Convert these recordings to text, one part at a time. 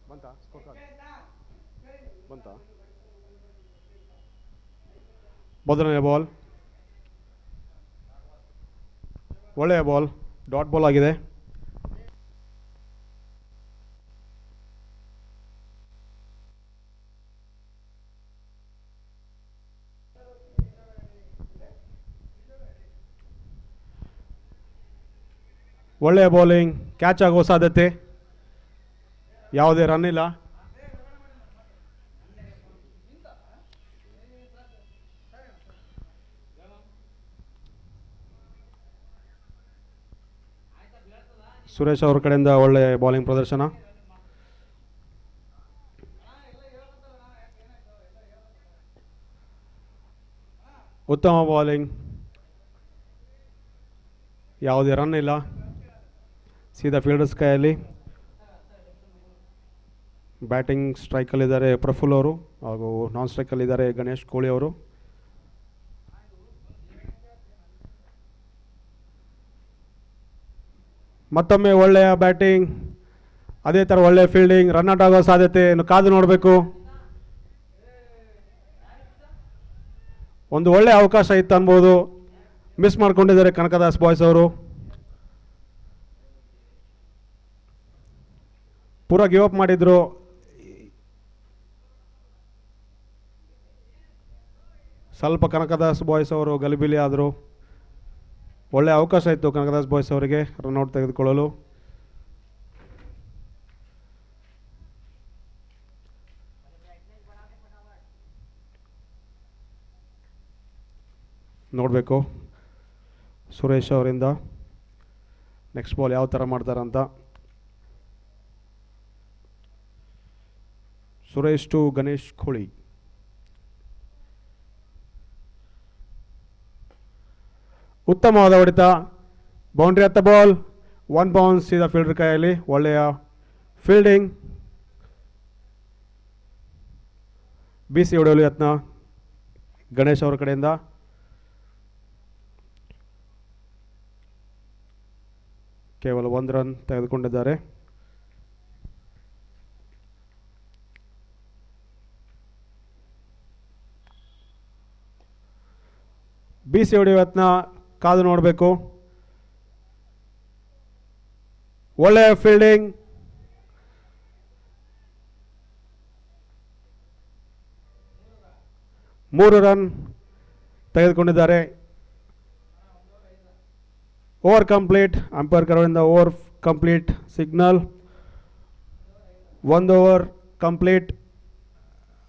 ಬಂತಾ score card ಬಂತಾ? ಮೊದಲನೇ ಬಾಲ್ ಒಳ್ಳೆಯ ಬಾಲ್, ಡಾಟ್ ಬಾಲ್ ಆಗಿದೆ. ಒಳ್ಳೆಯ ಬೌಲಿಂಗ್, ಕ್ಯಾಚ್ ಆಗೋ ಸಾಧ್ಯತೆ, ಯಾವುದೇ ರನ್ ಇಲ್ಲ. ಸುರೇಶ್ ಅವರ ಕಡೆಯಿಂದ ಒಳ್ಳೆಯ ಬೌಲಿಂಗ್ ಪ್ರದರ್ಶನ. ಉತ್ತಮ ಬೌಲಿಂಗ್, ಯಾವುದೇ ರನ್ ಇಲ್ಲ. ಸೀದಾ ಫೀಲ್ಡರ್ಸ್ ಕೈಯಲ್ಲಿ. ಬ್ಯಾಟಿಂಗ್ ಸ್ಟ್ರೈಕಲ್ಲಿದ್ದಾರೆ ಪ್ರಫುಲ್ ಅವರು ಹಾಗೂ ನಾನ್ ಸ್ಟ್ರೈಕಲ್ಲಿದ್ದಾರೆ ಗಣೇಶ್ ಕೋಳಿ ಅವರು. ಮತ್ತೊಮ್ಮೆ ಒಳ್ಳೆಯ ಬ್ಯಾಟಿಂಗ್, ಅದೇ ಥರ ಒಳ್ಳೆಯ ಫೀಲ್ಡಿಂಗ್, ರನ್ಔಟ್ ಆಗೋ ಸಾಧ್ಯತೆ ಇನ್ನು ಕಾದು ನೋಡಬೇಕು. ಒಂದು ಒಳ್ಳೆಯ ಅವಕಾಶ ಇತ್ತು ಅನ್ಬೋದು, ಮಿಸ್ ಮಾಡ್ಕೊಂಡಿದ್ದಾರೆ ಕನಕದಾಸ್ ಬಾಯ್ಸ್ ಅವರು. ಪೂರ ಗಿವ್ ಅಪ್ ಮಾಡಿದ್ರು. ಸ್ವಲ್ಪ ಕನಕದಾಸ್ ಬಾಯ್ಸ್ ಅವರು ಗಲಿಬಿಲಿ ಆದರು. ಒಳ್ಳೆಯ ಅವಕಾಶ ಇತ್ತು ಕನಕದಾಸ್ ಬಾಯ್ಸ್ ಅವರಿಗೆ ರನ್ಔಟ್ ತೆಗೆದುಕೊಳ್ಳಲು. ನೋಡಬೇಕು ಸುರೇಶ್ ಅವರಿಂದ ನೆಕ್ಸ್ಟ್ ಬಾಲ್ ಯಾವ ಥರ ಮಾಡ್ತಾರಂತ. ಸುರೇಶ್ ಟು ಗಣೇಶ್ ಕೋಳಿ. ಉತ್ತಮವಾದ ಹೊಡೆತ, ಬೌಂಡ್ರಿ ಹತ್ತ ಬಾಲ್, 1 ಬೌನ್ಸ್ ಸೀದಾ ಫೀಲ್ಡರ್ ಕೈಯಲ್ಲಿ. ಒಳ್ಳೆಯ ಫೀಲ್ಡಿಂಗ್, ಬಿಸಿ ಹೊಡೆಯಲು ಯತ್ನ ಗಣೇಶ್ ಅವರ ಕಡೆಯಿಂದ. ಕೇವಲ 1 ರನ್ ತೆಗೆದುಕೊಂಡಿದ್ದಾರೆ. ಬಿಸಿ ಹೊಡೆಯುವ ಯತ್ನ, ಕಾದು ನೋಡಬೇಕು. ಒಳ್ಳೆಯ ಫೀಲ್ಡಿಂಗ್, ಮೂರು ರನ್ ತೆಗೆದುಕೊಂಡಿದ್ದಾರೆ. ಓವರ್ ಕಂಪ್ಲೀಟ್, ಅಂಪೈರ್ ಕಡೆಯಿಂದ over complete signal. 1 over complete,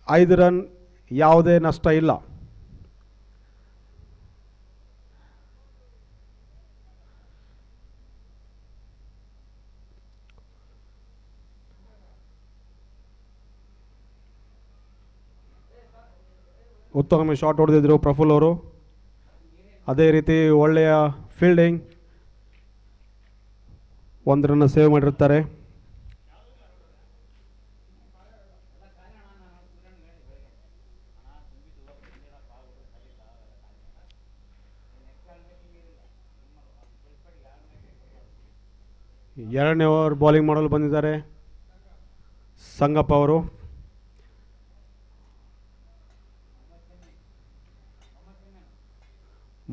5 run, ಯಾವುದೇ ನಷ್ಟ ಇಲ್ಲ. ಉತ್ತಮ ಶಾಟ್ ಹೊಡೆದಿದ್ರು ಪ್ರಫುಲ್ ಅವರು. ಅದೇ ರೀತಿ ಒಳ್ಳೆಯ ಫೀಲ್ಡಿಂಗ್, 1 ರನ್ ಸೇವ್ ಮಾಡಿರ್ತಾರೆ. ಎರಡನೇ ಓವರ್ ಬೌಲಿಂಗ್ ಮಾಡಲು ಬಂದಿದ್ದಾರೆ ಸಂಗಪ್ಪ ಅವರು.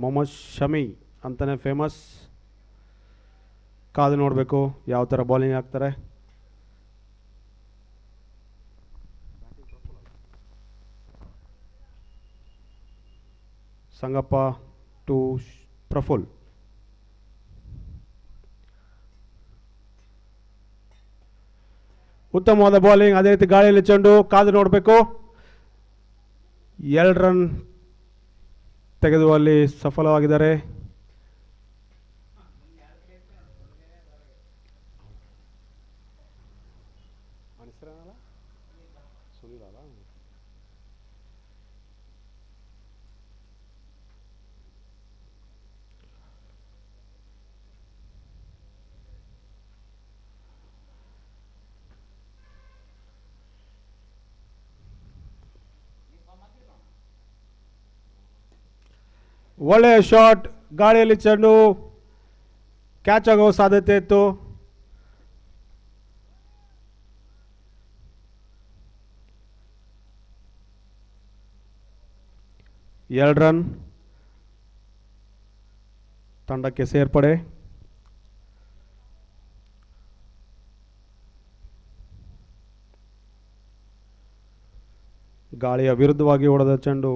ಮೊಹಮ್ಮದ್ ಶಮಿ ಅಂತಲೇ ಫೇಮಸ್. ಕಾದು ನೋಡಬೇಕು ಯಾವ ಥರ ಬೌಲಿಂಗ್ ಹಾಕ್ತಾರೆ. ಸಂಗಪ್ಪ ಟು ಪ್ರಫುಲ್. ಉತ್ತಮವಾದ ಬೌಲಿಂಗ್, ಅದೇ ರೀತಿ ಗಾಳಿಯಲ್ಲಿ ಚೆಂಡು, ಕಾದು ನೋಡಬೇಕು. 2 ರನ್ ತೆಗೆದುವಲ್ಲಿ ಸಫಲವಾಗಿದ್ದಾರೆ. ಒಳ್ಳೆಯ ಶಾಟ್, ಗಾಳಿಯಲ್ಲಿ ಚೆಂಡು, ಕ್ಯಾಚ್ ಆಗೋ ಸಾಧ್ಯತೆ ಇತ್ತು. 2 ರನ್ ತಂಡಕ್ಕೆ ಸೇರ್ಪಡೆ. ಗಾಳಿಯ ವಿರುದ್ಧವಾಗಿ ಹೊಡೆದ ಚೆಂಡು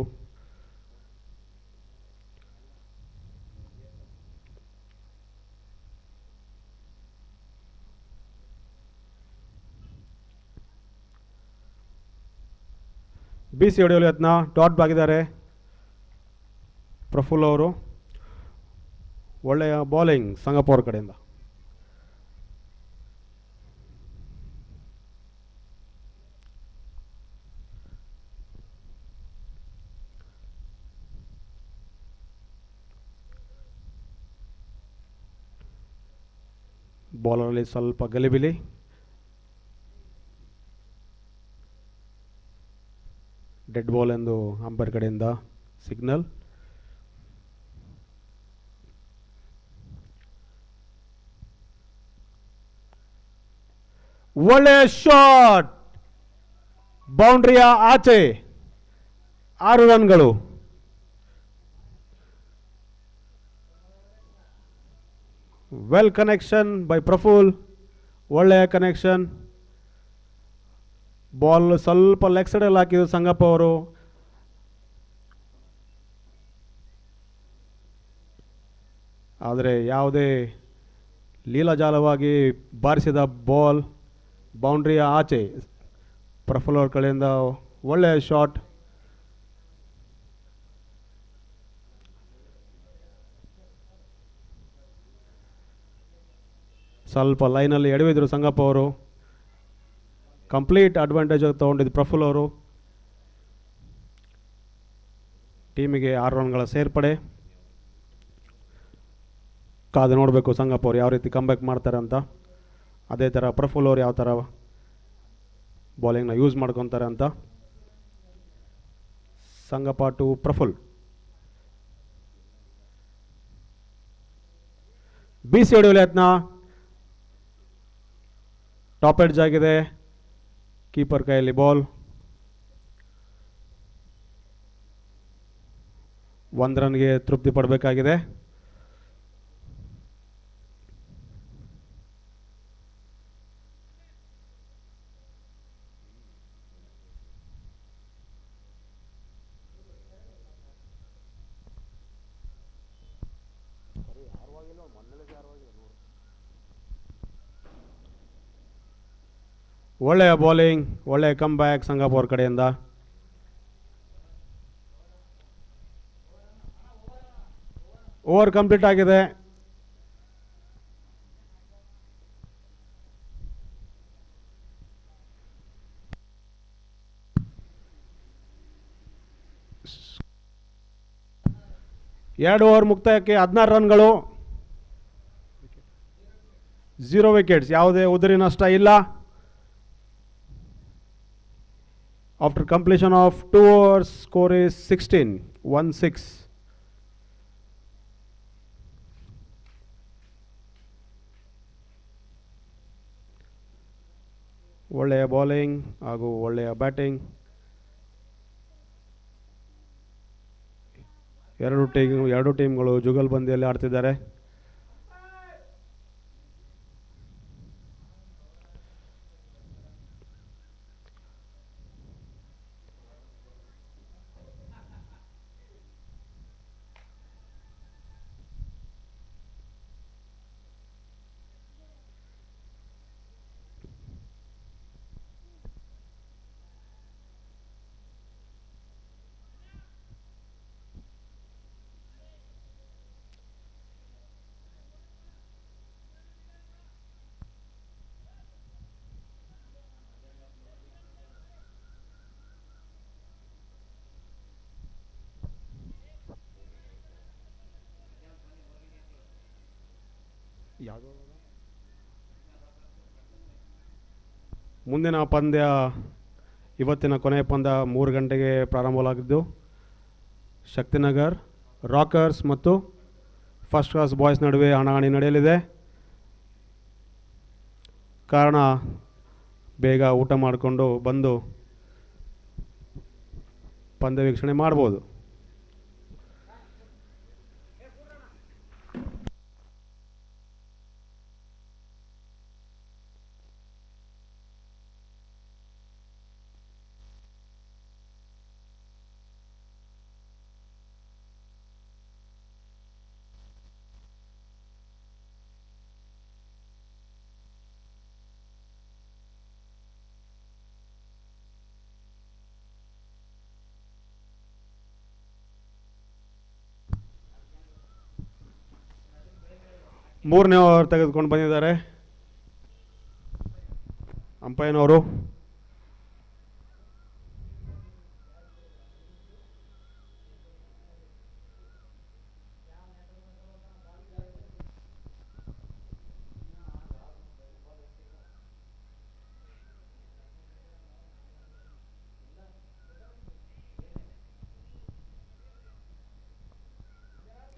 ಬಿಸಿ ಹೊಡೆಯಲು ಯತ್ನ. ಡಾಟ್ ಬಾಗಿದ್ದಾರೆ ಪ್ರಫುಲ್ ಅವರು. ಒಳ್ಳೆಯ ಬೌಲಿಂಗ್ ಸಂಗಪ್ಪ ಅವ್ರ ಕಡೆಯಿಂದ. ಬೌಲರಲ್ಲಿ ಸ್ವಲ್ಪ ಗಲಿಬಿಲಿ. ಡೆಡ್ ಬಾಲ್ ಎಂದು ಅಂಪೈರ್ ಕಡೆಯಿಂದ ಸಿಗ್ನಲ್. ಒಳ್ಳೆಯ ಶಾಟ್, ಬೌಂಡ್ರಿಯ ಆಚೆ, 6 ರನ್ಗಳು. Well connection by Praful. ಒಳ್ಳೆಯ ಕನೆಕ್ಷನ್. ಬಾಲ್ ಸ್ವಲ್ಪ ಲೆಗ್ ಸೈಡಲ್ಲಿ ಹಾಕಿದ್ರು ಸಂಗಪ್ಪ ಅವರು. ಆದರೆ ಯಾವುದೇ ಲೀಲಾಜಾಲವಾಗಿ ಬಾರಿಸಿದ ಬಾಲ್ ಬೌಂಡ್ರಿಯ ಆಚೆ. ಪ್ರಫುಲ್ ಅವ್ರ ಕಡೆಯಿಂದ ಒಳ್ಳೆಯ ಶಾಟ್. ಸ್ವಲ್ಪ ಲೈನಲ್ಲಿ ಎಡವಿದ್ರು ಸಂಗಪ್ಪ ಅವರು. ಕಂಪ್ಲೀಟ್ ಅಡ್ವಾಂಟೇಜ್ ತಗೊಂಡಿದ್ದು ಪ್ರಫುಲ್ ಅವರು. ಟೀಮಿಗೆ 6 ರನ್ಗಳ ಸೇರ್ಪಡೆ. ಕಾದು ನೋಡಬೇಕು ಸಂಗಪ್ಪ ಅವರು ಯಾವ ರೀತಿ ಕಂಬ್ಯಾಕ್ ಮಾಡ್ತಾರೆ ಅಂತ. ಅದೇ ಥರ ಪ್ರಫುಲ್ ಅವರು ಯಾವ ಥರ ಬೌಲಿಂಗ್ನ ಯೂಸ್ ಮಾಡ್ಕೊತಾರೆ ಅಂತ. ಸಂಗಪ್ಪ ಟು ಪ್ರಫುಲ್. ಬಿಸಿ ಹೊಡೆಯಲು ಯತ್ನ. ಟಾಪ್ ಎಡ್ಜ್ ಆಗಿದೆ. ಕೀಪರ್ ಕೈಯಲ್ಲಿ ಬಾಲ್. 1 ರನ್ಗೆ ತೃಪ್ತಿ ಪಡಬೇಕಾಗಿದೆ. ಒಳ್ಳೆಯ ಬೌಲಿಂಗ್, ಒಳ್ಳೆಯ ಕಮ್ ಬ್ಯಾಕ್ ಸಂಗಪ್ಪ ಅವ್ರ ಕಡೆಯಿಂದ. ಓವರ್ ಕಂಪ್ಲೀಟ್ ಆಗಿದೆ. ಎರಡು ಓವರ್ ಮುಕ್ತಾಯಕ್ಕೆ 16 ರನ್ಗಳು, 0 ವಿಕೆಟ್ಸ್, ಯಾವುದೇ ಉದುರಿ ನಷ್ಟ ಇಲ್ಲ. After completion of 2 overs, score is 16. ಒಳ್ಳೆಯ ಬೌಲಿಂಗ್ ಹಾಗೂ ಒಳ್ಳೆಯ ಬ್ಯಾಟಿಂಗ್. ಎರಡು ಟೀಮ್ಗಳು ಜುಗಲ್ಬಂದಿಯಲ್ಲಿ ಆಡ್ತಿದ್ದಾರೆ. ಮುಂದಿನ ಪಂದ್ಯ, ಇವತ್ತಿನ ಕೊನೆಯ ಪಂದ್ಯ 3 ಗಂಟೆಗೆ ಪ್ರಾರಂಭವಾಗಿದ್ದು ಶಕ್ತಿನಗರ್ ರಾಕರ್ಸ್ ಮತ್ತು ಫಸ್ಟ್ ಕ್ಲಾಸ್ ಬಾಯ್ಸ್ ನಡುವೆ ಹಣಾಹಣಿ ನಡೆಯಲಿದೆ. ಕಾರಣ ಬೇಗ ಊಟ ಮಾಡಿಕೊಂಡು ಬಂದು ಪಂದ್ಯ ವೀಕ್ಷಣೆ ಮಾಡ್ಬೋದು. ಮೂರನೇ ಓವರ್ ತೆಗೆದುಕೊಂಡು ಬಂದಿದ್ದಾರೆ ಅಂಪೈರ್ನವರು.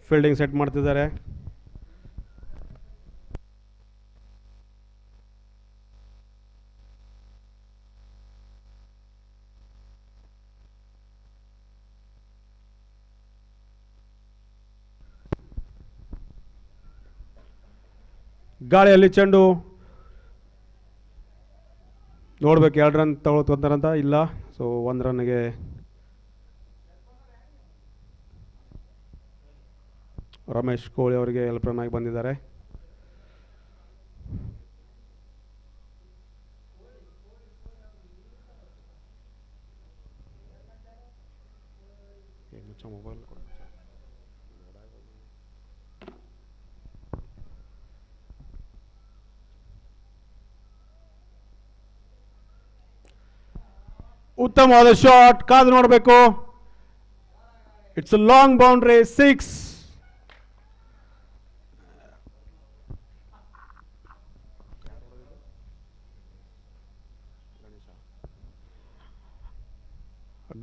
ಫೀಲ್ಡಿಂಗ್ ಸೆಟ್ ಮಾಡ್ತಿದ್ದಾರೆ. ಗಾಳಿಯಲ್ಲಿ ಚೆಂಡು ನೋಡ್ಬೇಕು 2 ರನ್ ತಗೊಳ್ತಾರಂತ. ಇಲ್ಲ, ಸೊ 1 ರನ್ಗೆ ರಮೇಶ್ ಕೋಳಿ ಅವರಿಗೆ ಹೆಲ್ಪ್ ರನ್ ಆಗಿ ಬಂದಿದ್ದಾರೆ. ಉತ್ತಮವಾದ ಶಾಟ್, ಕಾದು ನೋಡಬೇಕು. It's a long boundary, 6.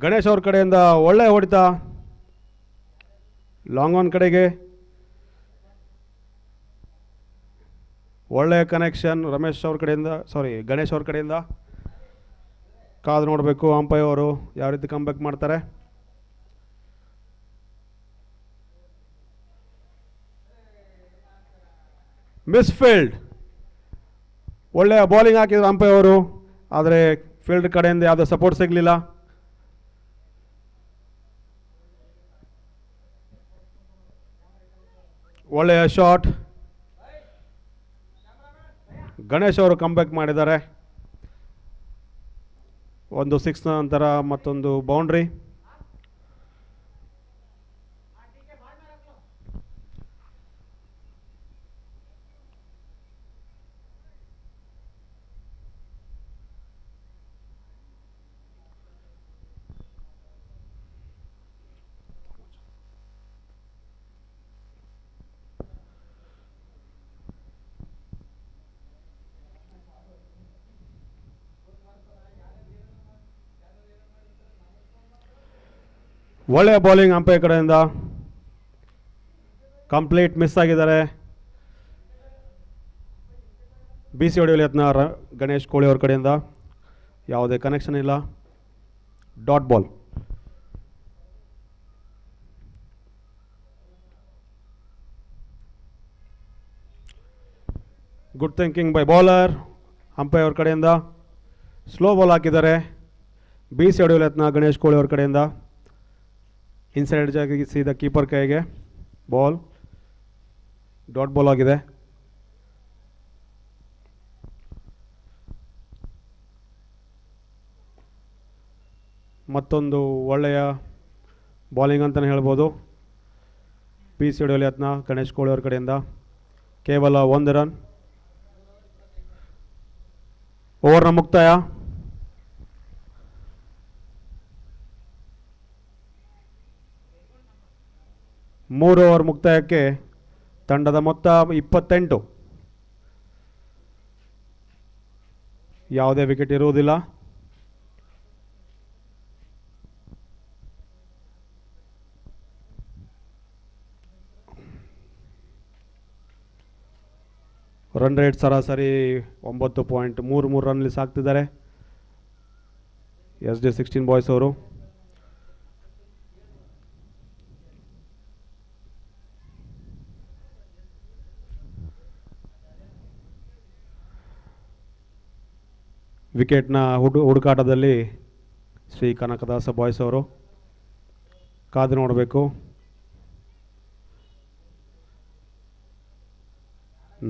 Ganesh ಅವ್ರ ಕಡೆಯಿಂದ ಒಳ್ಳೆ ಹೊಡಿತ, ಲಾಂಗ್ ಆನ್ ಕಡೆಗೆ ಒಳ್ಳೆಯ ಕನೆಕ್ಷನ್ ರಮೇಶ್ ಅವ್ರ ಕಡೆಯಿಂದ, ಗಣೇಶ್ ಅವ್ರ ಕಡೆಯಿಂದ. ಕಾದು ನೋಡಬೇಕು ಅಂಪೈರ್ ಅವರು ಯಾವ ರೀತಿ ಕಮ್ಬ್ಯಾಕ್ ಮಾಡ್ತಾರೆ. Miss field. ಒಳ್ಳೆಯ ಬೌಲಿಂಗ್ ಹಾಕಿದ್ರು ಅಂಪೈರ್ ಅವರು, ಆದರೆ ಫೀಲ್ಡ್ ಕಡೆಯಿಂದ ಯಾವುದೇ ಸಪೋರ್ಟ್ ಸಿಗಲಿಲ್ಲ. ಒಳ್ಳೆಯ ಶಾಟ್, ಗಣೇಶ್ ಅವರು ಕಮ್ಬ್ಯಾಕ್ ಮಾಡಿದ್ದಾರೆ. ಒಂದು 6 ನಂತರ ಮತ್ತೊಂದು ಬೌಂಡ್ರಿ. ಒಳ್ಳೆಯ ಬೌಲಿಂಗ್ ಅಂಪೈರ್ ಕಡೆಯಿಂದ, ಕಂಪ್ಲೀಟ್ ಮಿಸ್ ಆಗಿದ್ದಾರೆ. BC ಹೊಡೆಯಲು ಯತ್ನ ಗಣೇಶ್ ಕೋಳಿ ಅವ್ರ ಕಡೆಯಿಂದ, ಯಾವುದೇ ಕನೆಕ್ಷನ್ ಇಲ್ಲ, dot ball. Good thinking by bowler umpire ಅವ್ರ ಕಡೆಯಿಂದ. ಸ್ಲೋ ಬಾಲ್ ಹಾಕಿದ್ದಾರೆ. BC ಹೊಡೆಯಲು ಯತ್ನ ಗಣೇಶ್ ಕೋಳಿ ಅವ್ರ ಕಡೆಯಿಂದ, ಇನ್ಸೈಡ್ ಜಾಗಿ ಸೀದಾ ಕೀಪರ್ ಕೈಗೆ ಬಾಲ್, ಡಾಟ್ ಬಾಲ್ ಆಗಿದೆ. ಮತ್ತೊಂದು ಒಳ್ಳೆಯ ಬಾಲಿಂಗ್ ಅಂತಲೇ ಹೇಳ್ಬೋದು. BC ಹೊಡೆಯಲು ಯತ್ನ ಗಣೇಶ್ ಕೋಳಿ ಅವ್ರ ಕಡೆಯಿಂದ, ಕೇವಲ 1 ರನ್. ಓವರ್ನ ಮುಕ್ತಾಯ. 3 ಓವರ್ ಮುಕ್ತಾಯಕ್ಕೆ ತಂಡದ ಮೊತ್ತ 28. ಯಾವುದೇ ವಿಕೆಟ್ ಇರುವುದಿಲ್ಲ. ರನ್ ರೇಟ್ ಸರಾಸರಿ 9.33 ರನ್ನಲ್ಲಿ ಸಾಕ್ತಿದ್ದಾರೆ SD16 ಬಾಯ್ಸ್ ಅವರು. ವಿಕೆಟ್ನ ಹುಡುಕಾಟದಲ್ಲಿ ಶ್ರೀ ಕನಕದಾಸ ಬಾಯ್ಸ್ ಅವರು. ಕಾದು ನೋಡಬೇಕು.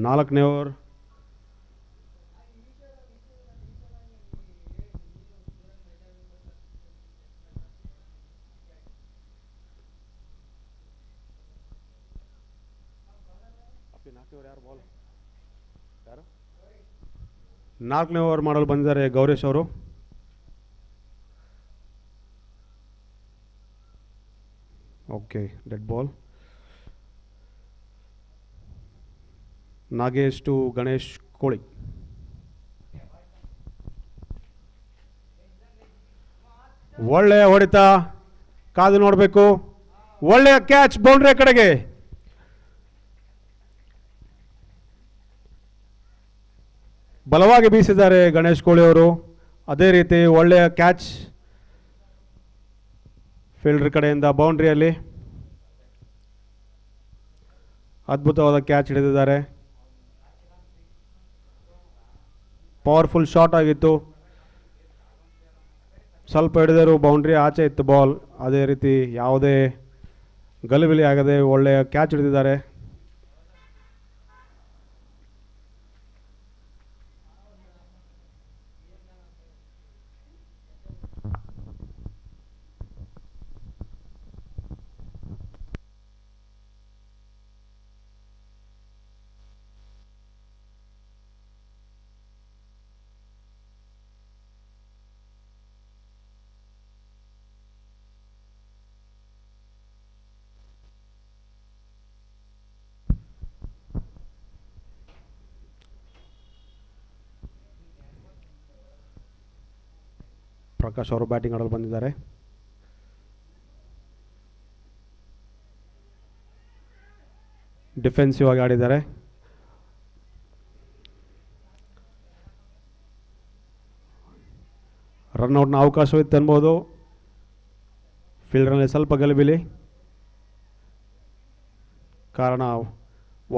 4ನೇ ಓವರ್. 4ನೇ ಓವರ್ ಮಾಡಲು ಬಂದಿದ್ದಾರೆ ಗೌರೀಶ್ ಅವರು. Okay, dead ball. Nagesh to Ganesh Koli. ಒಳ್ಳೆಯ ಹೊಡೆತ, ಕಾದು ನೋಡಬೇಕು. ಒಳ್ಳೆಯ ಕ್ಯಾಚ್, ಬೌಂಡ್ರಿ ಕಡೆಗೆ. ಬಲವಾಗಿ ಬೀಸಿದ್ದಾರೆ ಗಣೇಶ್ ಕೋಳಿ ಅವರು. ಅದೇ ರೀತಿ ಒಳ್ಳೆಯ ಕ್ಯಾಚ್ ಫೀಲ್ಡರ್ ಕಡೆಯಿಂದ ಬೌಂಡ್ರಿಯಲ್ಲಿ. ಅದ್ಭುತವಾದ ಕ್ಯಾಚ್ ಹಿಡಿದಿದ್ದಾರೆ. ಪವರ್ಫುಲ್ ಶಾಟ್ ಆಗಿತ್ತು. ಸ್ವಲ್ಪ ಹಿಡಿದರು, ಬೌಂಡ್ರಿ ಆಚೆ ಇತ್ತು ಬಾಲ್. ಅದೇ ರೀತಿ ಯಾವುದೇ ಗಲಿಬಿಲಿ ಆಗದೆ ಒಳ್ಳೆಯ ಕ್ಯಾಚ್ ಹಿಡಿದಿದ್ದಾರೆ. ಪ್ರಕಾಶ್ ಅವರು ಬ್ಯಾಟಿಂಗ್ ಆಡಲು ಬಂದಿದ್ದಾರೆ. ಡಿಫೆನ್ಸಿವ್ ಆಗಿ ಆಡಿದ್ದಾರೆ. ರನ್ಔಟ್ನ ಅವಕಾಶವಿತ್ತು ಅನ್ಬೋದು. ಫೀಲ್ಡರ್ನಲ್ಲಿ ಸ್ವಲ್ಪ ಗಲಿಬಿಲಿ, ಕಾರಣ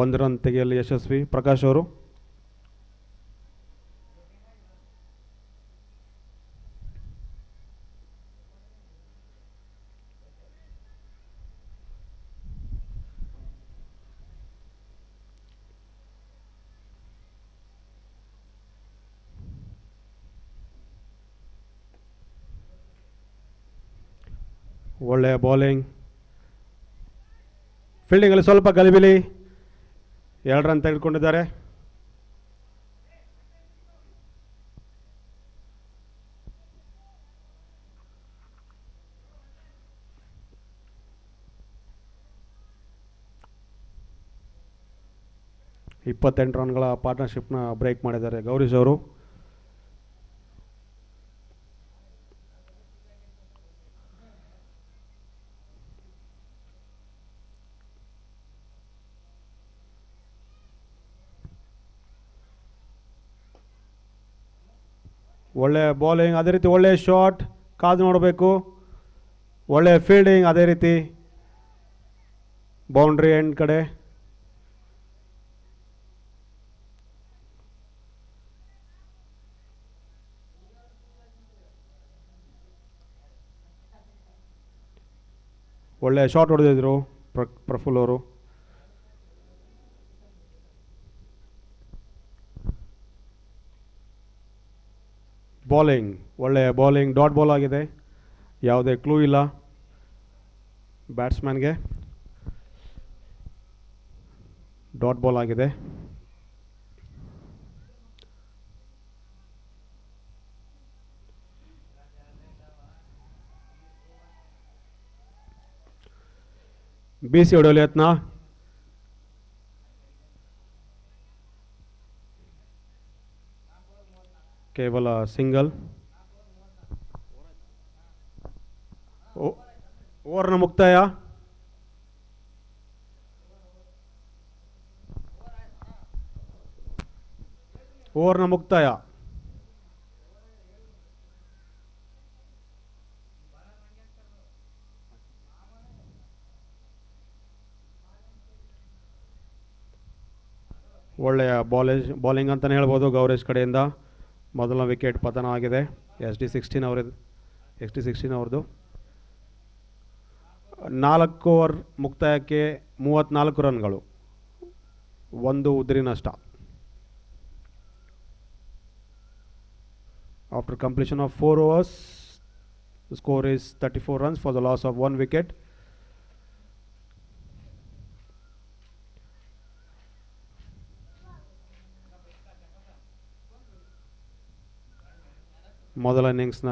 1 ರನ್ ತೆಗೆಯಲು ಯಶಸ್ವಿ ಪ್ರಕಾಶ್ ಅವರು. ಒಳ್ಳೆಯ ಬೌಲಿಂಗ್, ಫೀಲ್ಡಿಂಗಲ್ಲಿ ಸ್ವಲ್ಪ ಗಲಿಬಿಲಿ. 2 ರನ್ ತೆಗೆದುಕೊಂಡಿದ್ದಾರೆ. ಇಪ್ಪತ್ತೆಂಟು ರನ್ಗಳ ಪಾರ್ಟ್ನರ್ಶಿಪ್ನ ಬ್ರೇಕ್ ಮಾಡಿದ್ದಾರೆ ಗೌರೀಶ್ ಅವರು. ಒಳ್ಳೆಯ ಬೌಲಿಂಗ್, ಅದೇ ರೀತಿ ಒಳ್ಳೆಯ ಶಾಟ್, ಕಾದು ನೋಡಬೇಕು. ಒಳ್ಳೆಯ ಫೀಲ್ಡಿಂಗ್, ಅದೇ ರೀತಿ ಬೌಂಡ್ರಿ ಎಂಡ್ ಕಡೆ. ಒಳ್ಳೆಯ ಶಾಟ್ ಹೊಡೆದಿದ್ರು ಪ್ರಫುಲ್ ಅವರು. ಬೌಲಿಂಗ್, ಒಳ್ಳೆಯ ಬೌಲಿಂಗ್, ಡಾಟ್ ಬಾಲ್ ಆಗಿದೆ. ಯಾವುದೇ ಕ್ಲೂ ಇಲ್ಲ ಬ್ಯಾಟ್ಸ್ಮನ್ಗೆ. ಡಾಟ್ ಬಾಲ್ ಆಗಿದೆ. ಬೀಸಿ ಹೊಡೆಯಲು ಯತ್ನ. ಕೇವಲ ಸಿಂಗಲ್. ಓವರ್ನ ಮುಕ್ತಾಯ. ಓವರ್ನ ಮುಕ್ತಾಯ. ಒಳ್ಳೆಯ ಬೌಲಿಂಗ್ ಅಂತಲೇ ಹೇಳ್ಬೋದು ಗೌರೀಶ್ ಕಡೆಯಿಂದ. ಮೊದಲ ವಿಕೆಟ್ ಪತನ ಆಗಿದೆ SD16 ಅವ್ರದ್ದು. 4 ಓವರ್ ಮುಕ್ತಾಯಕ್ಕೆ 34 ರನ್ಗಳು, 1 ಉದ್ರಿ ನಷ್ಟ. After completion of 4 overs, the score is 34 runs for the loss of 1 wicket. ಮೊದಲ ಇನ್ನಿಂಗ್ಸ್ನ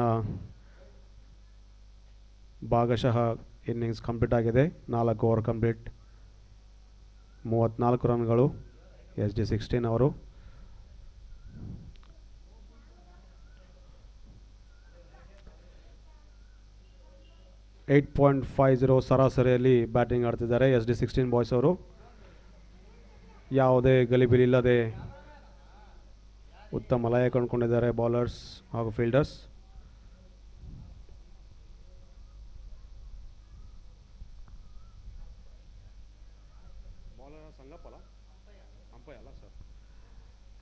ಭಾಗಶಃ ಇನ್ನಿಂಗ್ಸ್ ಕಂಪ್ಲೀಟ್ ಆಗಿದೆ. 4 ಓವರ್ ಕಂಪ್ಲೀಟ್, 34 ರನ್ಗಳು. SD16 ಅವರು 8.50 ಸರಾಸರಿಯಲ್ಲಿ ಬ್ಯಾಟಿಂಗ್ ಆಡ್ತಿದ್ದಾರೆ SD16 ಬಾಯ್ಸ್ ಅವರು. ಯಾವುದೇ ಗಲಿಬಿಲಿಲ್ಲದೆ ಉತ್ತಮ ಲಯ ಕಂಡುಕೊಂಡಿದ್ದಾರೆ ಬೌಲರ್ಸ್ ಹಾಗೂ ಫೀಲ್ಡರ್ಸ್.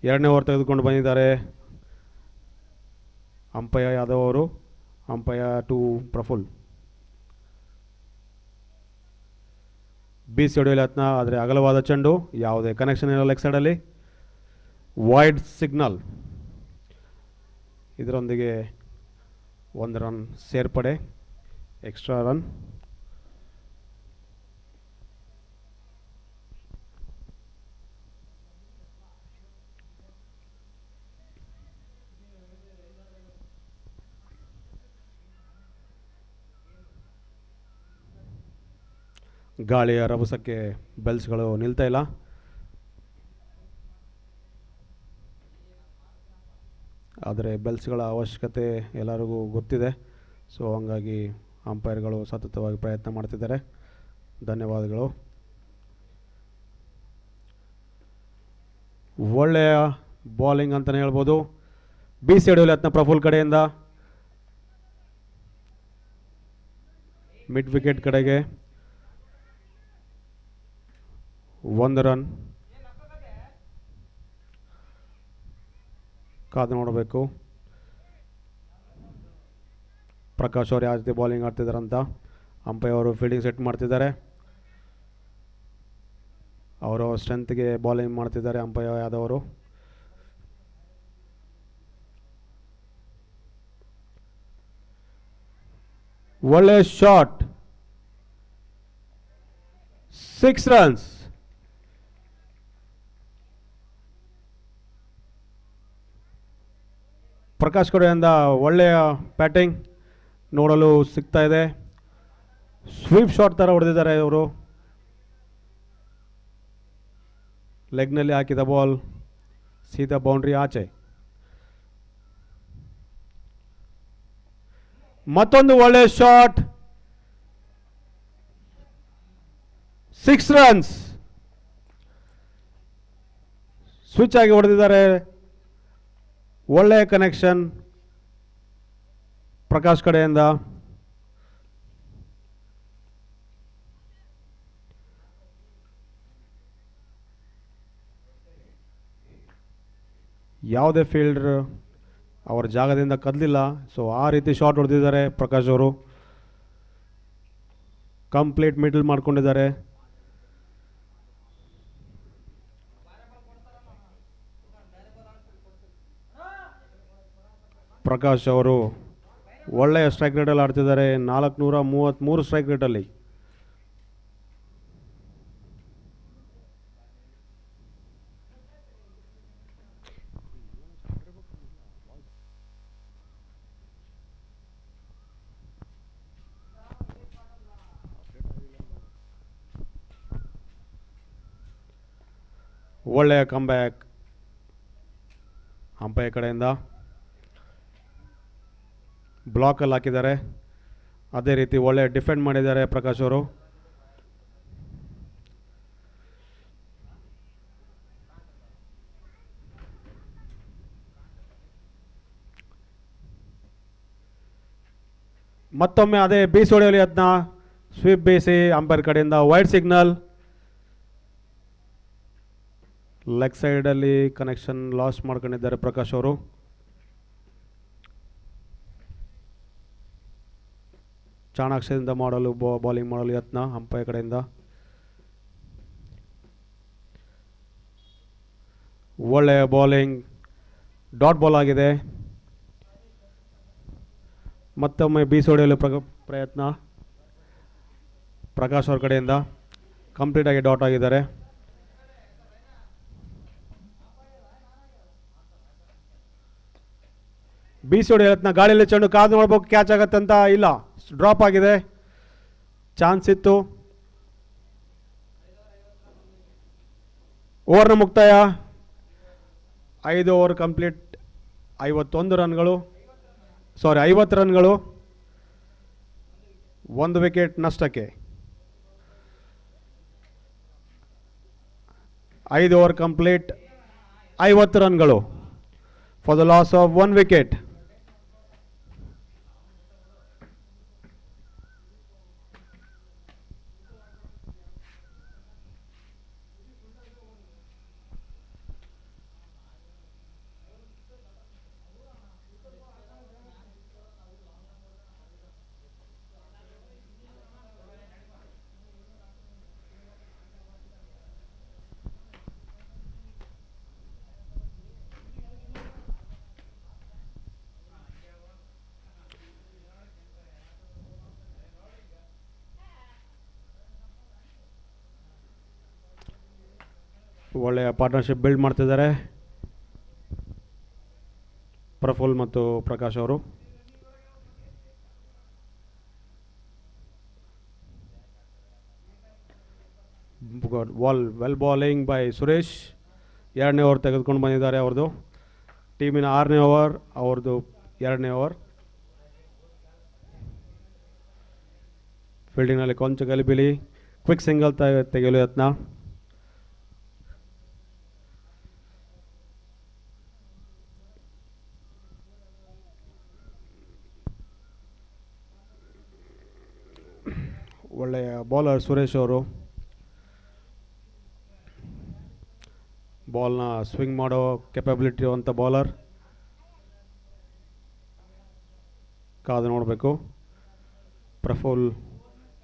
ಎರಡನೇ ಓವರ್ ತೆಗೆದುಕೊಂಡು ಬಂದಿದ್ದಾರೆ ಅಂಪೈರ್ ಯಾದವ್ ಅವರು. Umpire to Praful. BC ಹೊಡೆಯಲು ಯತ್ನ, ಆದರೆ ಅಗಲವಾದ ಚೆಂಡು, ಯಾವುದೇ ಕನೆಕ್ಷನ್ ಇಲ್ಲ ಲೆಗ್ ಸೈಡಲ್ಲಿ. Wide signal. ಇದರೊಂದಿಗೆ 1 ರನ್ ಸೇರ್ಪಡೆ, ಎಕ್ಸ್ಟ್ರಾ ರನ್. ಗಾಳಿಯ ರಭಸಕ್ಕೆ ಬೆಲ್ಸ್ಗಳು ನಿಲ್ತಾ ಇಲ್ಲ. ಆದರೆ ಬೆಲ್ಸ್ಗಳ ಅವಶ್ಯಕತೆ ಎಲ್ಲರಿಗೂ ಗೊತ್ತಿದೆ. ಸೊ ಹಂಗಾಗಿ ಅಂಪೈರ್ಗಳು ಸತತವಾಗಿ ಪ್ರಯತ್ನ ಮಾಡ್ತಿದ್ದಾರೆ. ಧನ್ಯವಾದಗಳು. ಒಳ್ಳೆಯ ಬಾಲಿಂಗ್ ಅಂತಲೇ ಹೇಳ್ಬೋದು. BC ಹೊಡೆಯಲು ಯತ್ನ ಪ್ರಫುಲ್ ಕಡೆಯಿಂದ. ಮಿಡ್ ವಿಕೆಟ್ ಕಡೆಗೆ 1 ರನ್. ಕಾದು ನೋಡಬೇಕು ಪ್ರಕಾಶ್ ಅವರು ಯಾವ ರೀತಿ ಬಾಲಿಂಗ್ ಆಡ್ತಿದ್ದಾರಂತ. ಅಂಪೈರ್ ಅವರು ಫೀಲ್ಡಿಂಗ್ ಸೆಟ್ ಮಾಡ್ತಿದ್ದಾರೆ. ಅವರು ಸ್ಟ್ರೆಂತ್ಗೆ ಬಾಲಿಂಗ್ ಮಾಡ್ತಿದ್ದಾರೆ ಅಂಪೈರ್ ಯಾದವ್ ಅವರು. ಒಳ್ಳೆ ಶಾಟ್, 6 ರನ್ಸ್. ಪ್ರಕಾಶ್ ಕಡೆಯಿಂದ ಒಳ್ಳೆಯ ಬ್ಯಾಟಿಂಗ್ ನೋಡಲು ಸಿಗ್ತಾ ಇದೆ. ಸ್ವೀಪ್ ಶಾಟ್ ಥರ ಹೊಡೆದಿದ್ದಾರೆ ಇವರು. ಲೆಗ್ನಲ್ಲಿ ಹಾಕಿದ ಬಾಲ್ ಸೀದಾ ಬೌಂಡ್ರಿ ಆಚೆ. ಮತ್ತೊಂದು ಒಳ್ಳೆಯ ಶಾಟ್, 6 ರನ್ಸ್. ಸ್ವಿಚ್ ಆಗಿ ಹೊಡೆದಿದ್ದಾರೆ. ಒಳ್ಳೆಯ ಕನೆಕ್ಷನ್ ಪ್ರಕಾಶ್ ಕಡೆಯಿಂದ. ಯಾವುದೇ ಫೀಲ್ಡರ್ ಅವರ ಜಾಗದಿಂದ ಕದಲಿಲ್ಲ. ಸೊ ಆ ರೀತಿ ಶಾಟ್ ಹೊಡೆದಿದ್ದಾರೆ ಪ್ರಕಾಶ್ ಅವರು. ಕಂಪ್ಲೀಟ್ ಮಿಡಲ್ ಮಾಡ್ಕೊಂಡಿದ್ದಾರೆ. ಪ್ರಕಾಶ್ ಅವರು ಒಳ್ಳೆಯ ಸ್ಟ್ರೈಕ್ ರೇಟಲ್ಲಿ ಆಡ್ತಿದ್ದಾರೆ. 433 ಸ್ಟ್ರೈಕ್ ರೇಟಲ್ಲಿ. ಒಳ್ಳೆಯ ಕಂಬ್ಯಾಕ್ ಅಂಪೈರ್ ಕಡೆಯಿಂದ. ಬ್ಲಾಕಲ್ಲಿ ಹಾಕಿದ್ದಾರೆ. ಅದೇ ರೀತಿ ಒಳ್ಳೆಯ ಡಿಫೆಂಡ್ ಮಾಡಿದ್ದಾರೆ ಪ್ರಕಾಶ್ ಅವರು. ಮತ್ತೊಮ್ಮೆ ಅದೇ BC ಹೊಡೆಯಲು ಯತ್ನ. ಸ್ವೀಪ್ BC ಅಂಪೈರ್ ಕಡೆಯಿಂದ. Wide signal. ಲೆಗ್ ಸೈಡಲ್ಲಿ ಕನೆಕ್ಷನ್ ಲಾಸ್ ಮಾಡ್ಕೊಂಡಿದ್ದಾರೆ ಪ್ರಕಾಶ್ ಅವರು. ಚಾಣಾಕ್ಷದಿಂದ ಮಾಡಲು ಬಾಲಿಂಗ್ ಮಾಡಲು ಯತ್ನ ಅಂಪೈರ್ ಕಡೆಯಿಂದ. ಒಳ್ಳೆಯ ಬಾಲಿಂಗ್, ಡಾಟ್ ಬಾಲ್ ಆಗಿದೆ. ಮತ್ತೊಮ್ಮೆ BC ಹೊಡೆಯಲು ಪ್ರಯತ್ನ ಪ್ರಕಾಶ್ ಅವ್ರ ಕಡೆಯಿಂದ. ಕಂಪ್ಲೀಟಾಗಿ ಡಾಟ್ ಆಗಿದ್ದಾರೆ. ಬೀಸಿ ಹೊಡೆಯತ್ನ ಗಾಳಿಯಲ್ಲಿ ಚೆಂಡು ಕಾದು ನೋಡ್ಬೇಕು ಕ್ಯಾಚ್ ಆಗತ್ತೆ ಅಂತ, ಇಲ್ಲ, ಡ್ರಾಪ್ ಆಗಿದೆ. ಚಾನ್ಸ್ ಇತ್ತು. ಓವರ್ನ ಮುಕ್ತಾಯ. 5 ಓವರ್ ಕಂಪ್ಲೀಟ್. 51 ರನ್ಗಳು, 50 ರನ್ಗಳು, 1 ವಿಕೆಟ್ ನಷ್ಟಕ್ಕೆ. 5 ಓವರ್ ಕಂಪ್ಲೀಟ್, 50 ರನ್ಗಳು for the loss of 1 wicket. ಒಳ್ಳೆಯ ಪಾರ್ಟ್ನರ್ಶಿಪ್ ಬಿಲ್ಡ್ ಮಾಡ್ತಿದ್ದಾರೆ ಪ್ರಫುಲ್ ಮತ್ತು ಪ್ರಕಾಶ್ ಅವರು. Well bowling by Suresh. 2ನೇ ಓವರ್ ತೆಗೆದುಕೊಂಡು ಬಂದಿದ್ದಾರೆ ಅವ್ರದ್ದು. ಟೀಮಿನ 6ನೇ ಓವರ್, ಅವ್ರದ್ದು 2ನೇ ಓವರ್. ಫೀಲ್ಡಿಂಗ್ನಲ್ಲಿ ಕೊಂಚ ಗಲಿಬಿಲಿ. ಕ್ವಿಕ್ ಸಿಂಗಲ್ ತೆಗೆಯಲು ಯತ್ನ. ಒಳ್ಳೆಯ ಬೌಲರ್ ಸುರೇಶ್ ಅವರು. ಬಾಲ್ನ ಸ್ವಿಂಗ್ ಮಾಡೋ ಕೆಪಬಿಲಿಟಿ ಇರುವಂಥ ಬೌಲರ್. ಕಾದು ನೋಡಬೇಕು ಪ್ರಫುಲ್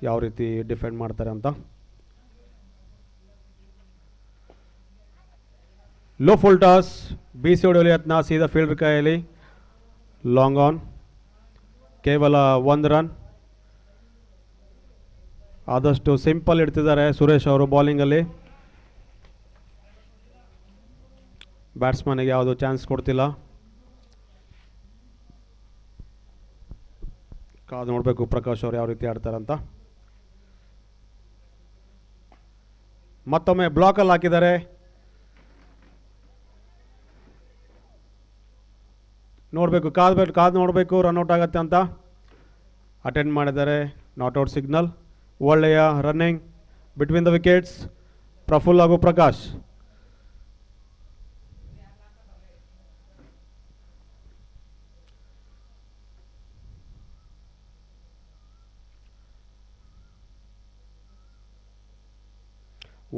ಯಾವ ರೀತಿ ಡಿಫೆಂಡ್ ಮಾಡ್ತಾರೆ ಅಂತ. Low full toss. ಬೀಸಿ ಹೊಡೆಯಲು ಯತ್ನ, ಸೀದಾ ಫೀಲ್ಡರ್ ಕೈಯಲ್ಲಿ. ಲಾಂಗ್ ಆನ್, ಕೇವಲ 1 ರನ್. ಆದಷ್ಟು ಸಿಂಪಲ್ ಇಡ್ತಿದ್ದಾರೆ ಸುರೇಶ್ ಅವರು ಬೌಲಿಂಗಲ್ಲಿ. ಬ್ಯಾಟ್ಸ್ಮನ್ಗೆ ಯಾವುದು ಚಾನ್ಸ್ ಕೊಡ್ತಿಲ್ಲ. ಕಾದು ನೋಡಬೇಕು ಪ್ರಕಾಶ್ ಅವರು ಯಾವ ರೀತಿ ಆಡ್ತಾರಂತ. ಮತ್ತೊಮ್ಮೆ ಬ್ಲಾಕಲ್ಲಿ ಹಾಕಿದ್ದಾರೆ. ನೋಡಬೇಕು, ಕಾದು ನೋಡಬೇಕು ರನ್ಔಟ್ ಆಗತ್ತೆ ಅಂತ. ಅಟೆಂಡ್ ಮಾಡಿದ್ದಾರೆ. Not out signal. ಒಳ್ಳೆಯ running between the wickets Praful ಹಾಗೂ ಪ್ರಕಾಶ್.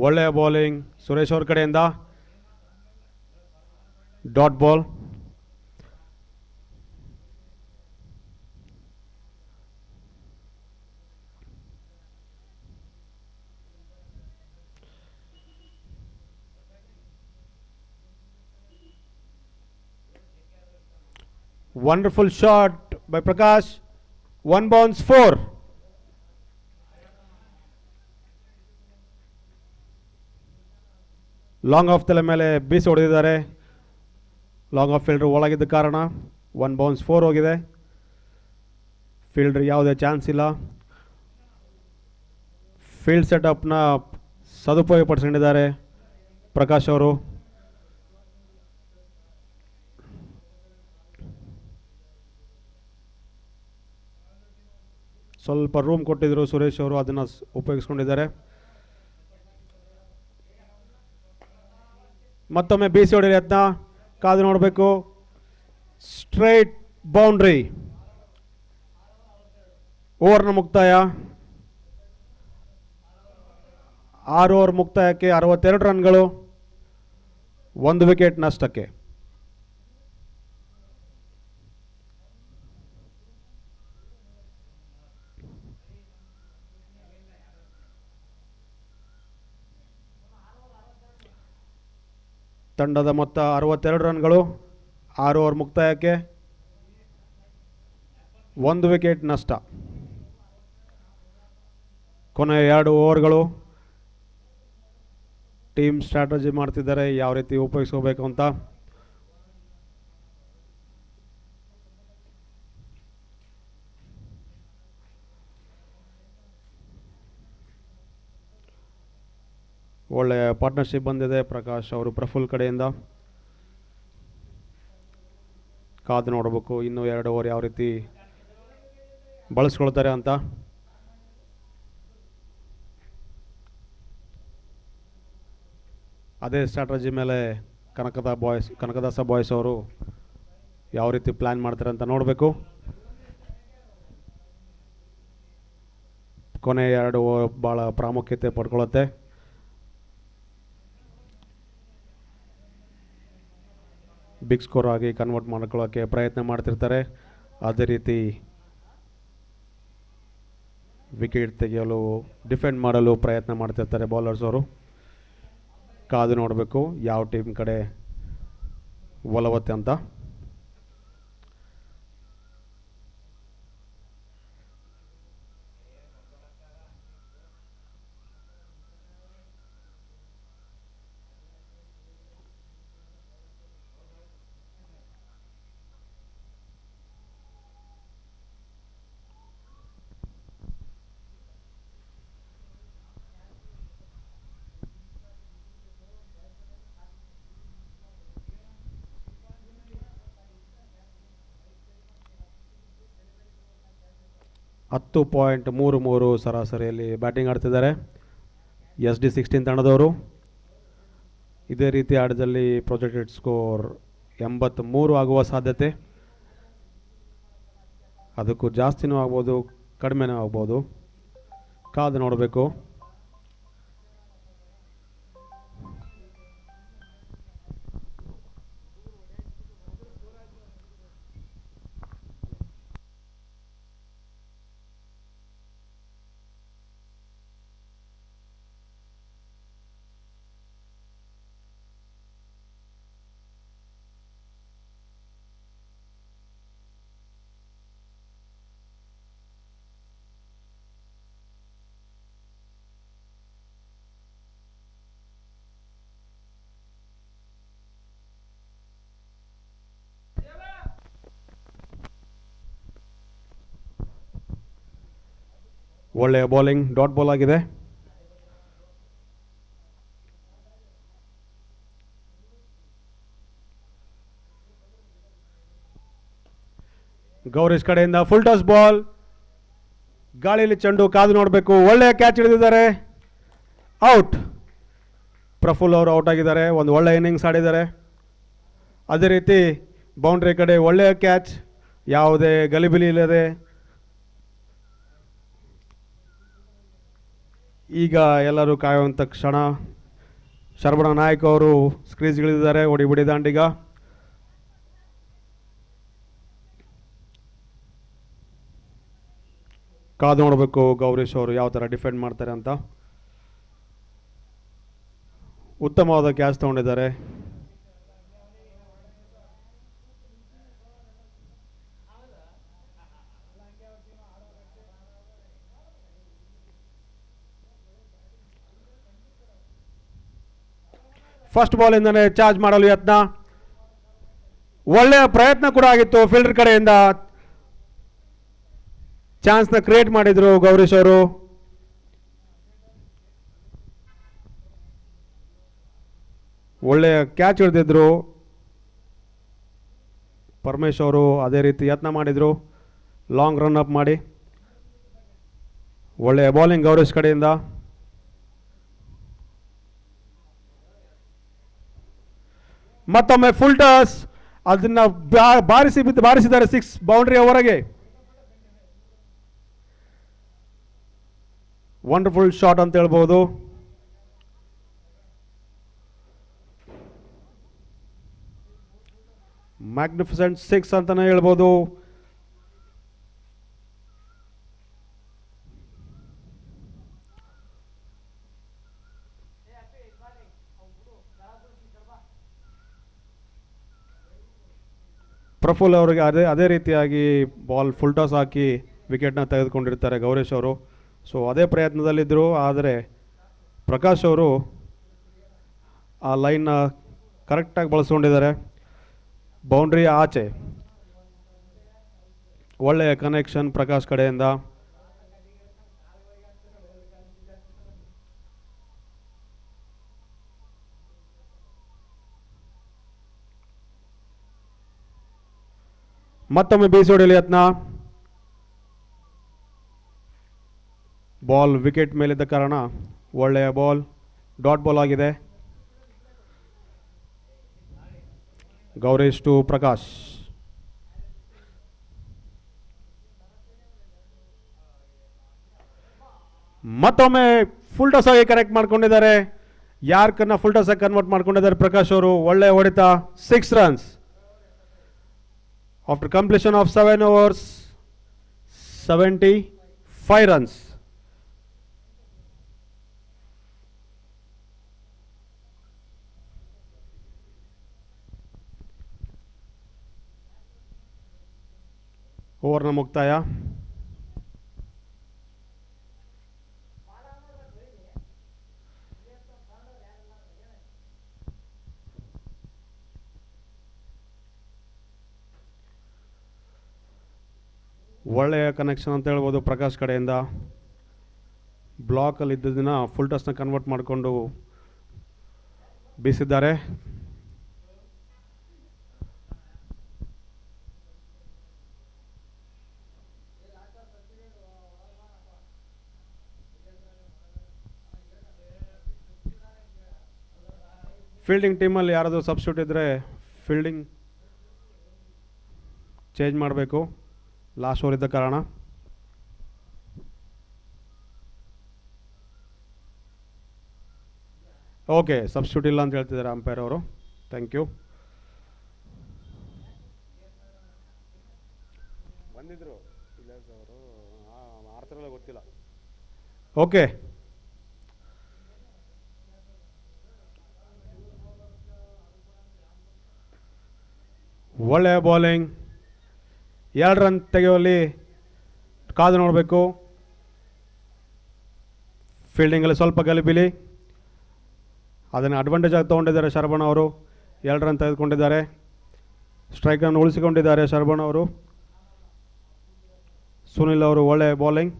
ಒಳ್ಳೆಯ ಬೌಲಿಂಗ್ ಸುರೇಶ್ ಅವ್ರ ಕಡೆಯಿಂದ. Dot ball. Wonderful shot by Prakash. 1 bounce 4. Long off ತಲೆ ಮೇಲೆ ಬೀಸಿ ಹೊಡೆದಿದ್ದಾರೆ. ಲಾಂಗ್ ಆಫ್ ಫೀಲ್ಡರ್ ಒಳಗಿದ್ದ ಕಾರಣ 1 ಬೌನ್ಸ್ 4 ಹೋಗಿದೆ. ಫೀಲ್ಡರ್ ಯಾವುದೇ ಚಾನ್ಸ್ ಇಲ್ಲ. ಫೀಲ್ಡ್ ಸೆಟಪ್ನ ಸದುಪಯೋಗ ಪಡಿಸ್ಕೊಂಡಿದ್ದಾರೆ ಪ್ರಕಾಶ್ ಅವರು. ಸ್ವಲ್ಪ ರೂಮ್ ಕೊಟ್ಟಿದ್ರು ಸುರೇಶ್ ಅವರು, ಅದನ್ನು ಉಪಯೋಗಿಸ್ಕೊಂಡಿದ್ದಾರೆ. ಮತ್ತೊಮ್ಮೆ ಬೀಸಿ ಹೊಡೆಯಲು ಯತ್ನ. ಕಾದು ನೋಡಬೇಕು. Straight boundary. ಓವರ್ನ ಮುಕ್ತಾಯ. 6 ಓವರ್ ಮುಕ್ತಾಯಕ್ಕೆ 62 ರನ್ಗಳು, 1 ವಿಕೆಟ್ ನಷ್ಟಕ್ಕೆ. ತಂಡದ ಮೊತ್ತ 62 ರನ್ಗಳು, 6 ಓವರ್ ಮುಕ್ತಾಯಕ್ಕೆ 1 ವಿಕೆಟ್ ನಷ್ಟ. ಕೊನೆಯ 2 ಓವರ್ಗಳು. ಟೀಮ್ ಸ್ಟ್ರಾಟಜಿ ಮಾಡ್ತಿದ್ದಾರೆ ಯಾವ ರೀತಿ ಉಪಯೋಗಿಸ್ಕೋಬೇಕು ಅಂತ. ಒಳ್ಳೆಯ ಪಾರ್ಟ್ನರ್ಶಿಪ್ ಬಂದಿದೆ ಪ್ರಕಾಶ್ ಅವರು ಪ್ರಫುಲ್ ಕಡೆಯಿಂದ. ಕಾದು ನೋಡಬೇಕು ಇನ್ನೂ 2 ಓವರ್ ಯಾವ ರೀತಿ ಬಳಸ್ಕೊಳ್ತಾರೆ ಅಂತ. ಅದೇ ಸ್ಟ್ರಾಟಜಿ ಮೇಲೆ ಕನಕದಾಸ ಬಾಯ್ಸ್ ಅವರು ಯಾವ ರೀತಿ ಪ್ಲ್ಯಾನ್ ಮಾಡ್ತಾರೆ ಅಂತ ನೋಡಬೇಕು. ಕೊನೆ 2 ಓವರ್ ಭಾಳ ಪ್ರಾಮುಖ್ಯತೆ ಪಡ್ಕೊಳ್ಳುತ್ತೆ. ಬಿಗ್ ಸ್ಕೋರ್ ಆಗಿ ಕನ್ವರ್ಟ್ ಮಾಡ್ಕೊಳ್ಳೋಕ್ಕೆ ಪ್ರಯತ್ನ ಮಾಡ್ತಿರ್ತಾರೆ. ಅದೇ ರೀತಿ ವಿಕೆಟ್ ತೆಗೆಯಲು ಡಿಫೆಂಡ್ ಮಾಡಲು ಪ್ರಯತ್ನ ಮಾಡ್ತಿರ್ತಾರೆ ಬೌಲರ್ಸ್ ಅವರು. ಕಾದು ನೋಡಬೇಕು ಯಾವ ಟೀಮ್ ಕಡೆ ಒಲವತ್ತೆ ಅಂತ. .33 ಸರಾಸರಿಯಲ್ಲಿ ಬ್ಯಾಟಿಂಗ್ ಆಡ್ತಿದ್ದಾರೆ SD16 ತಂಡದವರು. ಇದೇ ರೀತಿ ಆಟದಲ್ಲಿ ಪ್ರೊಜೆಕ್ಟೆಡ್ ಸ್ಕೋರ್ 83 ಆಗುವ ಸಾಧ್ಯತೆ. ಅದಕ್ಕೂ ಜಾಸ್ತಿನೂ ಆಗ್ಬೋದು, ಕಡಿಮೆನೂ ಆಗ್ಬೋದು. ಕಾದು ನೋಡಬೇಕು. ಒಳ್ಳೆಯ ಬೌಲಿಂಗ್, ಡಾಟ್ ಬಾಲ್ ಆಗಿದೆ. ಗೌರೀಶ್ ಕಡೆಯಿಂದ ಫುಲ್ ಟಾಸ್ ಬಾಲ್, ಗಾಳಿಯಲ್ಲಿ ಚೆಂಡು. ಕಾದು ನೋಡಬೇಕು. ಒಳ್ಳೆಯ ಕ್ಯಾಚ್ ಹಿಡಿದಿದ್ದಾರೆ. ಔಟ್. ಪ್ರಫುಲ್ ಅವರು ಔಟ್ ಆಗಿದ್ದಾರೆ. ಒಂದು ಒಳ್ಳೆಯ ಇನ್ನಿಂಗ್ಸ್ ಆಡಿದ್ದಾರೆ. ಅದೇ ರೀತಿ ಬೌಂಡ್ರಿ ಕಡೆ ಒಳ್ಳೆಯ ಕ್ಯಾಚ್, ಯಾವುದೇ ಗಲಿಬಿಲಿ ಇಲ್ಲದೆ. ಈಗ ಎಲ್ಲರೂ ಕಾಯುವಂಥ ಕ್ಷಣ. ಶರವಣ ನಾಯಕ್ ಅವರು ಸ್ಕ್ರೀಸ್ಗಿಳಿದಿದ್ದಾರೆ. ಹೊಡಿಬಿಡಿ ದಾಂಡಿಗ. ಕಾದು ನೋಡಬೇಕು ಗೌರೀಶ್ ಅವರು ಯಾವ ಥರ ಡಿಫೆಂಡ್ ಮಾಡ್ತಾರೆ ಅಂತ. ಉತ್ತಮವಾದ ಕ್ಯಾಚ್ ತಗೊಂಡಿದ್ದಾರೆ. ಫಸ್ಟ್ ಬಾಲಿಂದನೇ ಚಾರ್ಜ್ ಮಾಡಲು ಯತ್ನ. ಒಳ್ಳೆಯ ಪ್ರಯತ್ನ ಕೂಡ ಆಗಿತ್ತು ಫೀಲ್ಡರ್ ಕಡೆಯಿಂದ. ಚಾನ್ಸ್ನ ಕ್ರಿಯೇಟ್ ಮಾಡಿದ್ರು ಗೌರೀಶ್ ಅವರು. ಒಳ್ಳೆಯ ಕ್ಯಾಚ್ ಹಿಡಿದಿದ್ರು. ಪರಮೇಶ್ ಅವರು ಅದೇ ರೀತಿ ಯತ್ನ ಮಾಡಿದ್ರು ಲಾಂಗ್ ರನ್ ಅಪ್ ಮಾಡಿ. ಒಳ್ಳೆಯ ಬೌಲಿಂಗ್ ಗೌರೀಶ್ ಕಡೆಯಿಂದ. ಮತ್ತೊಮ್ಮೆ ಫುಲ್ ಟಾಸ್, ಅದನ್ನ ಬಾರಿಸಿದ್ದಾರೆ 6 ಬೌಂಡ್ರಿಯ ಹೊರಗೆ. ವಂಡರ್ಫುಲ್ ಶಾಟ್ ಅಂತ ಹೇಳ್ಬೋದು. ಮ್ಯಾಗ್ನಿಫಿಸೆಂಟ್ 6 ಅಂತಾನೆ ಹೇಳ್ಬೋದು. ಪ್ರಫುಲ್ ಅವರಿಗೆ ಅದೇ ರೀತಿಯಾಗಿ ಬಾಲ್ ಫುಲ್ ಟಾಸ್ ಹಾಕಿ ವಿಕೆಟ್ನ ತೆಗೆದುಕೊಂಡಿರ್ತಾರೆ ಗೌರೀಶ್ ಅವರು. ಸೊ ಅದೇ ಪ್ರಯತ್ನದಲ್ಲಿದ್ದರು. ಆದರೆ ಪ್ರಕಾಶ್ ಅವರು ಆ ಲೈನ್ನ ಕರೆಕ್ಟಾಗಿ ಬಳಸ್ಕೊಂಡಿದ್ದಾರೆ. ಬೌಂಡ್ರಿ ಆಚೆ ಒಳ್ಳೆಯ ಕನೆಕ್ಷನ್ ಪ್ರಕಾಶ್ ಕಡೆಯಿಂದ. ಮತ್ತೊಮ್ಮೆ ಬೀಸಿ ಹೊಡೆಯಲಿ ಯತ್ನ. ಬಾಲ್ ವಿಕೆಟ್ ಮೇಲಿದ್ದ ಕಾರಣ ಒಳ್ಳೆಯ ಬಾಲ್, ಡಾಟ್ ಬಾಲ್ ಆಗಿದೆ. ಗೌರೀಶ್ ಟು ಪ್ರಕಾಶ್. ಮತ್ತೊಮ್ಮೆ ಫುಲ್ ಟಾಸ್ ಆಗಿ ಕನೆಕ್ಟ್ ಮಾಡ್ಕೊಂಡಿದ್ದಾರೆ. ಯಾರ್ಕನ್ನ ಫುಲ್ ಟಾಸ್ ಆಗಿ ಕನ್ವರ್ಟ್ ಮಾಡ್ಕೊಂಡಿದ್ದಾರೆ ಪ್ರಕಾಶ್ ಅವರು. ಒಳ್ಳೆ ಹೊಡೆತ, 6 runs after completion of 7 overs, 75 runs. ಓವರ್ನ ಮುಕ್ತಾಯ. ಒಳ್ಳೆಯ ಕನೆಕ್ಷನ್ ಅಂತ ಹೇಳ್ಬೋದು ಪ್ರಕಾಶ್ ಕಡೆಯಿಂದ. ಬ್ಲಾಕಲ್ಲಿ ಇದ್ದದನ್ನ ಫುಲ್ ಟಾಸ್ನ ಕನ್ವರ್ಟ್ ಮಾಡಿಕೊಂಡು ಬೀಸಿದ್ದಾರೆ. ಫೀಲ್ಡಿಂಗ್ ಟೀಮಲ್ಲಿ ಯಾರಾದರೂ ಸಬ್ಸ್ಟಿಟ್ಯೂಟ್ ಇದ್ದರೆ ಫೀಲ್ಡಿಂಗ್ ಚೇಂಜ್ ಮಾಡಬೇಕು, ಲಾಸ್ಟ್ ಓವರ್ ಇದ್ದ ಕಾರಣ. ಓಕೆ, ಸಬ್ಸ್ಟಿಟ್ಯೂಟ್ ಇಲ್ಲ ಅಂತ ಹೇಳ್ತಿದ್ದಾರೆ ಅಂಪೈರ್ ಅವರು. Thank you. ಬಂದಿದ್ರು ಅವರು, ಆಡ್ತಾರಲ್ಲ ಗೊತ್ತಿಲ್ಲ. ಓಕೆ, ಒಳ್ಳೆಯ ಬೌಲಿಂಗ್. 2 ರನ್ ತೆಗೆಯುವಲ್ಲಿ ಕಾದು ನೋಡಬೇಕು. ಫೀಲ್ಡಿಂಗಲ್ಲಿ ಸ್ವಲ್ಪ ಗಲಿಬಿಲಿ, ಅದನ್ನು ಅಡ್ವಾಂಟೇಜ್ ಆಗಿ ತೊಗೊಂಡಿದ್ದಾರೆ ಶರವಣ ಅವರು. 2 ರನ್ ತೆಗೆದುಕೊಂಡಿದ್ದಾರೆ. ಸ್ಟ್ರೈಕನ್ನು ಉಳಿಸಿಕೊಂಡಿದ್ದಾರೆ ಶರವಣ ಅವರು. ಸುನಿಲ್ ಅವರು ಒಳ್ಳೆಯ ಬೌಲಿಂಗ್.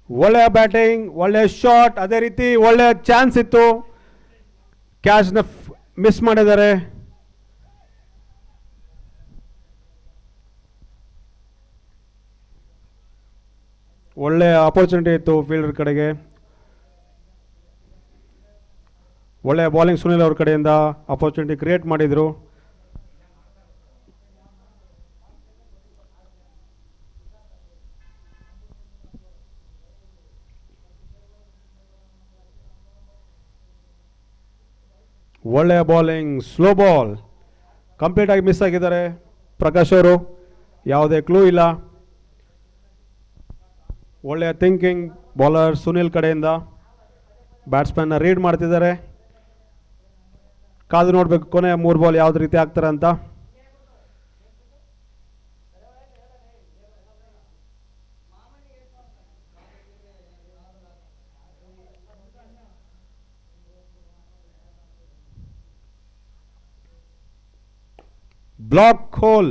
ಒಳ್ಳೆಯ ಬ್ಯಾಟಿಂಗ್, ಒಳ್ಳೆಯ ಶಾಟ್, ಅದೇ ರೀತಿ ಒಳ್ಳೆಯ ಚಾನ್ಸ್ ಇತ್ತು. ಕ್ಯಾಚ್ನ ಮಿಸ್ ಮಾಡಿದ್ದಾರೆ. ಒಳ್ಳೆಯ ಅಪರ್ಚುನಿಟಿ ಇತ್ತು ಫೀಲ್ಡರ್ ಕಡೆಗೆ. ಒಳ್ಳೆಯ ಬೌಲಿಂಗ್ ಸುನಿಲ್ ಅವ್ರ ಕಡೆಯಿಂದ ಅಪರ್ಚುನಿಟಿ ಕ್ರಿಯೇಟ್ ಮಾಡಿದರು. ಒಳ್ಳೆಯ ಬೌಲಿಂಗ್, ಸ್ಲೋ ಬಾಲ್ ಕಂಪ್ಲೀಟಾಗಿ ಮಿಸ್ ಆಗಿದ್ದಾರೆ ಪ್ರಕಾಶ್ ಅವರು. ಯಾವುದೇ ಕ್ಲೂ ಇಲ್ಲ. ಒಳ್ಳೆಯ ಥಿಂಕಿಂಗ್ ಬೌಲರ್ ಸುನಿಲ್ ಕಡೆಯಿಂದ. ಬ್ಯಾಟ್ಸ್ಮನ್ನ ರೀಡ್ ಮಾಡ್ತಿದ್ದಾರೆ. ಕಾದು ನೋಡಬೇಕು ಕೊನೆಯ 3 ಬಾಲ್ ಯಾವ್ದು ರೀತಿ ಆಗ್ತಾರೆ ಅಂತ. ಬ್ಲಾಕ್ ಹೋಲ್,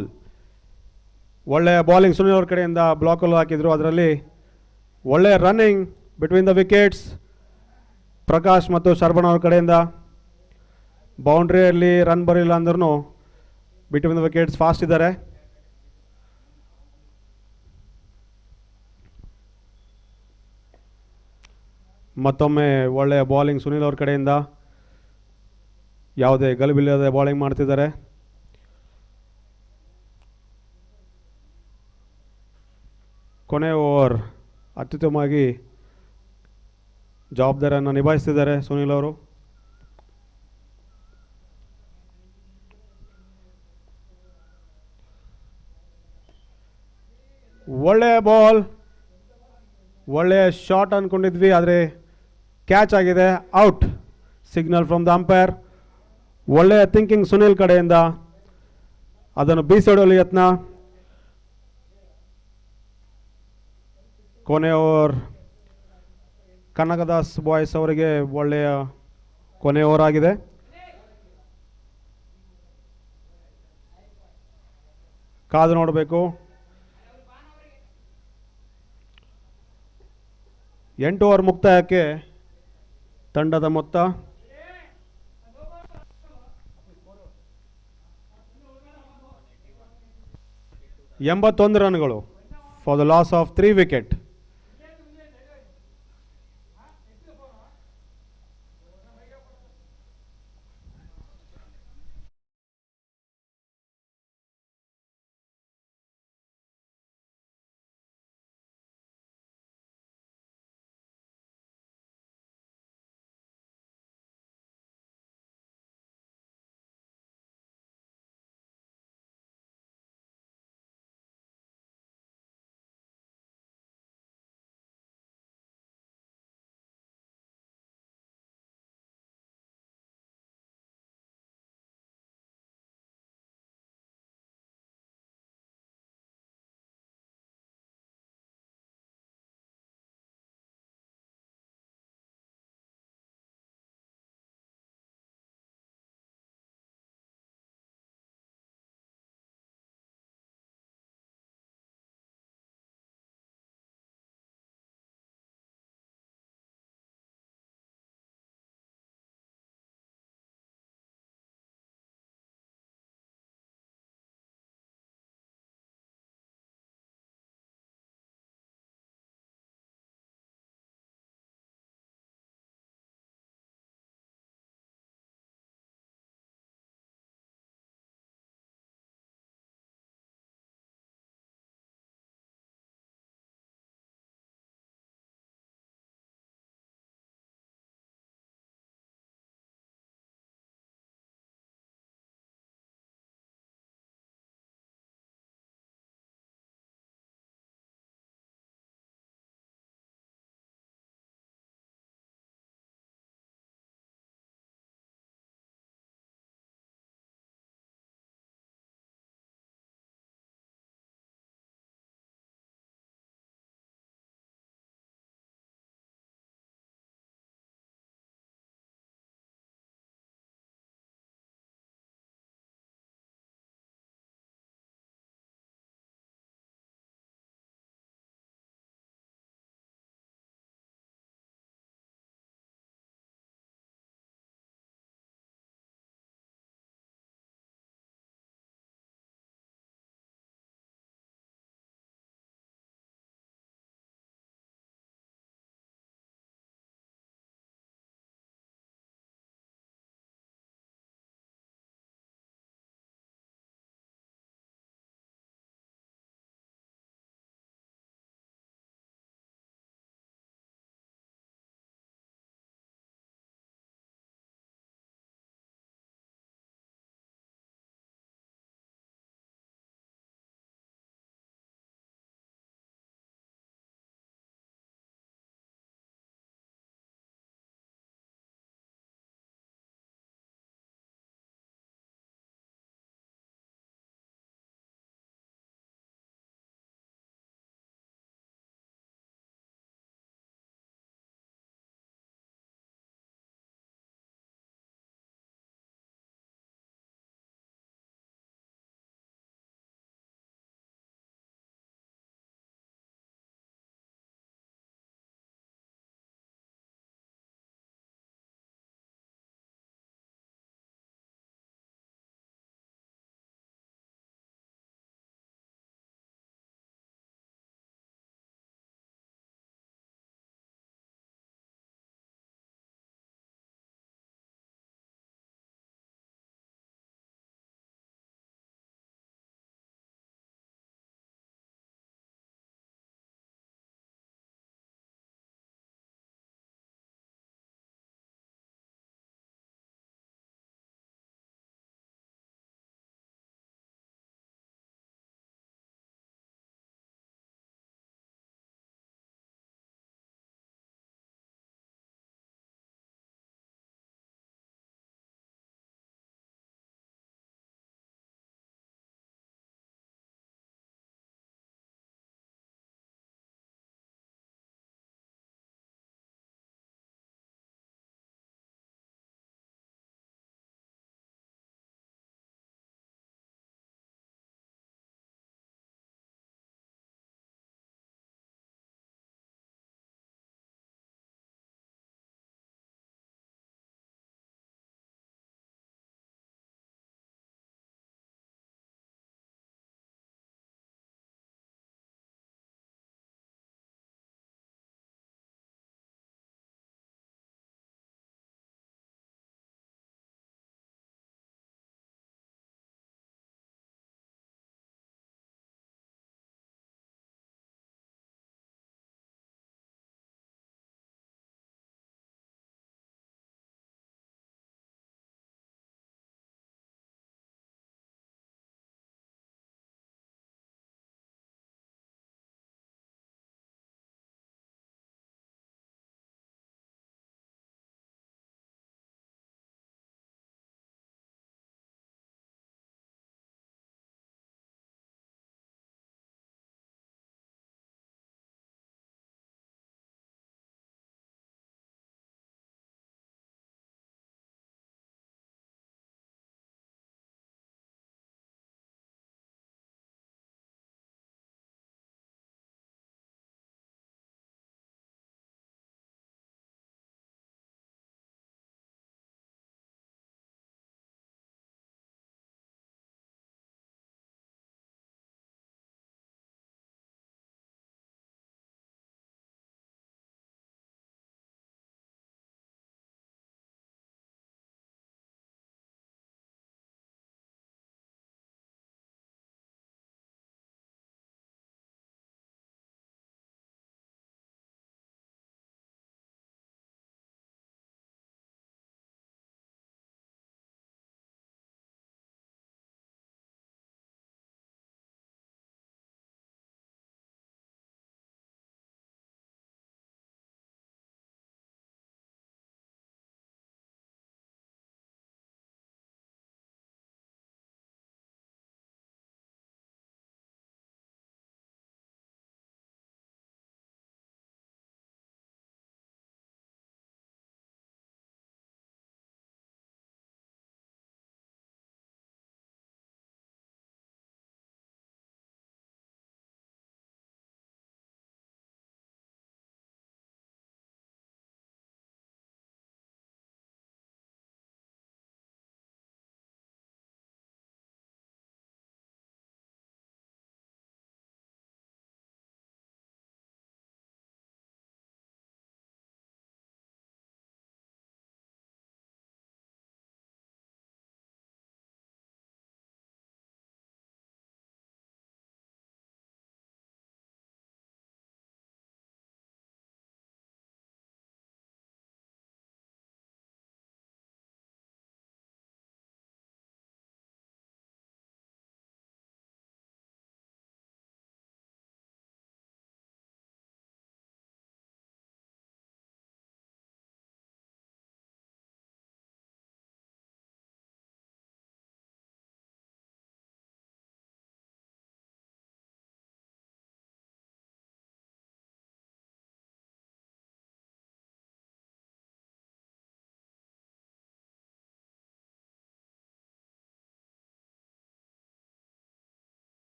ಒಳ್ಳೆಯ ಬೌಲಿಂಗ್ ಸುನಿಲ್ ಅವ್ರ ಕಡೆಯಿಂದ ಬ್ಲಾಕ್ ಹೋಲ್ ಹಾಕಿದ್ರು. ಅದರಲ್ಲಿ ಒಳ್ಳೆಯ running between the wickets Prakash ಮತ್ತು ಶರವಣ ಅವ್ರ ಕಡೆಯಿಂದ. ಬೌಂಡ್ರಿಯಲ್ಲಿ ರನ್ ಬರಲಿಲ್ಲ ಅಂದ್ರೂ ಬಿಟ್ವೀನ್ ದ ವಿಕೆಟ್ಸ್ ಫಾಸ್ಟ್ ಇದ್ದಾರೆ. ಮತ್ತೊಮ್ಮೆ ಒಳ್ಳೆಯ ಬೌಲಿಂಗ್ ಸುನಿಲ್ ಅವ್ರ ಕಡೆಯಿಂದ. ಯಾವುದೇ ಗಲಿಬಿಲ್ಲದೆ ಬೌಲಿಂಗ್ ಮಾಡ್ತಿದ್ದಾರೆ. ಕೊನೆ ಓವರ್ ಅತ್ಯುತ್ತಮವಾಗಿ ಜವಾಬ್ದಾರಿಯನ್ನು ನಿಭಾಯಿಸ್ತಿದ್ದಾರೆ ಸುನಿಲ್ ಅವರು. ಒಳ್ಳೆಯ ಬಾಲ್, ಒಳ್ಳೆಯ ಶಾಟ್ ಅಂದ್ಕೊಂಡಿದ್ವಿ, ಆದರೆ ಕ್ಯಾಚ್ ಆಗಿದೆ, out. Signal from the umpire. ಒಳ್ಳೆಯ ಥಿಂಕಿಂಗ್ ಸುನಿಲ್ ಕಡೆಯಿಂದ. ಅದನ್ನು ಬೀಸೊಡಲು ಯತ್ನ. ಕೊನೆ ಓವರ್ ಕನಕದಾಸ್ ಬಾಯ್ಸ್ ಅವರಿಗೆ ಒಳ್ಳೆಯ ಕೊನೆ ಓವರ್ ಆಗಿದೆ. ಕಾದು ನೋಡಬೇಕು. 8 ಓವರ್ ಮುಕ್ತಾಯಕ್ಕೆ ತಂಡದ ಮೊತ್ತ 81 ರನ್ಗಳು for the loss of 3 wicket.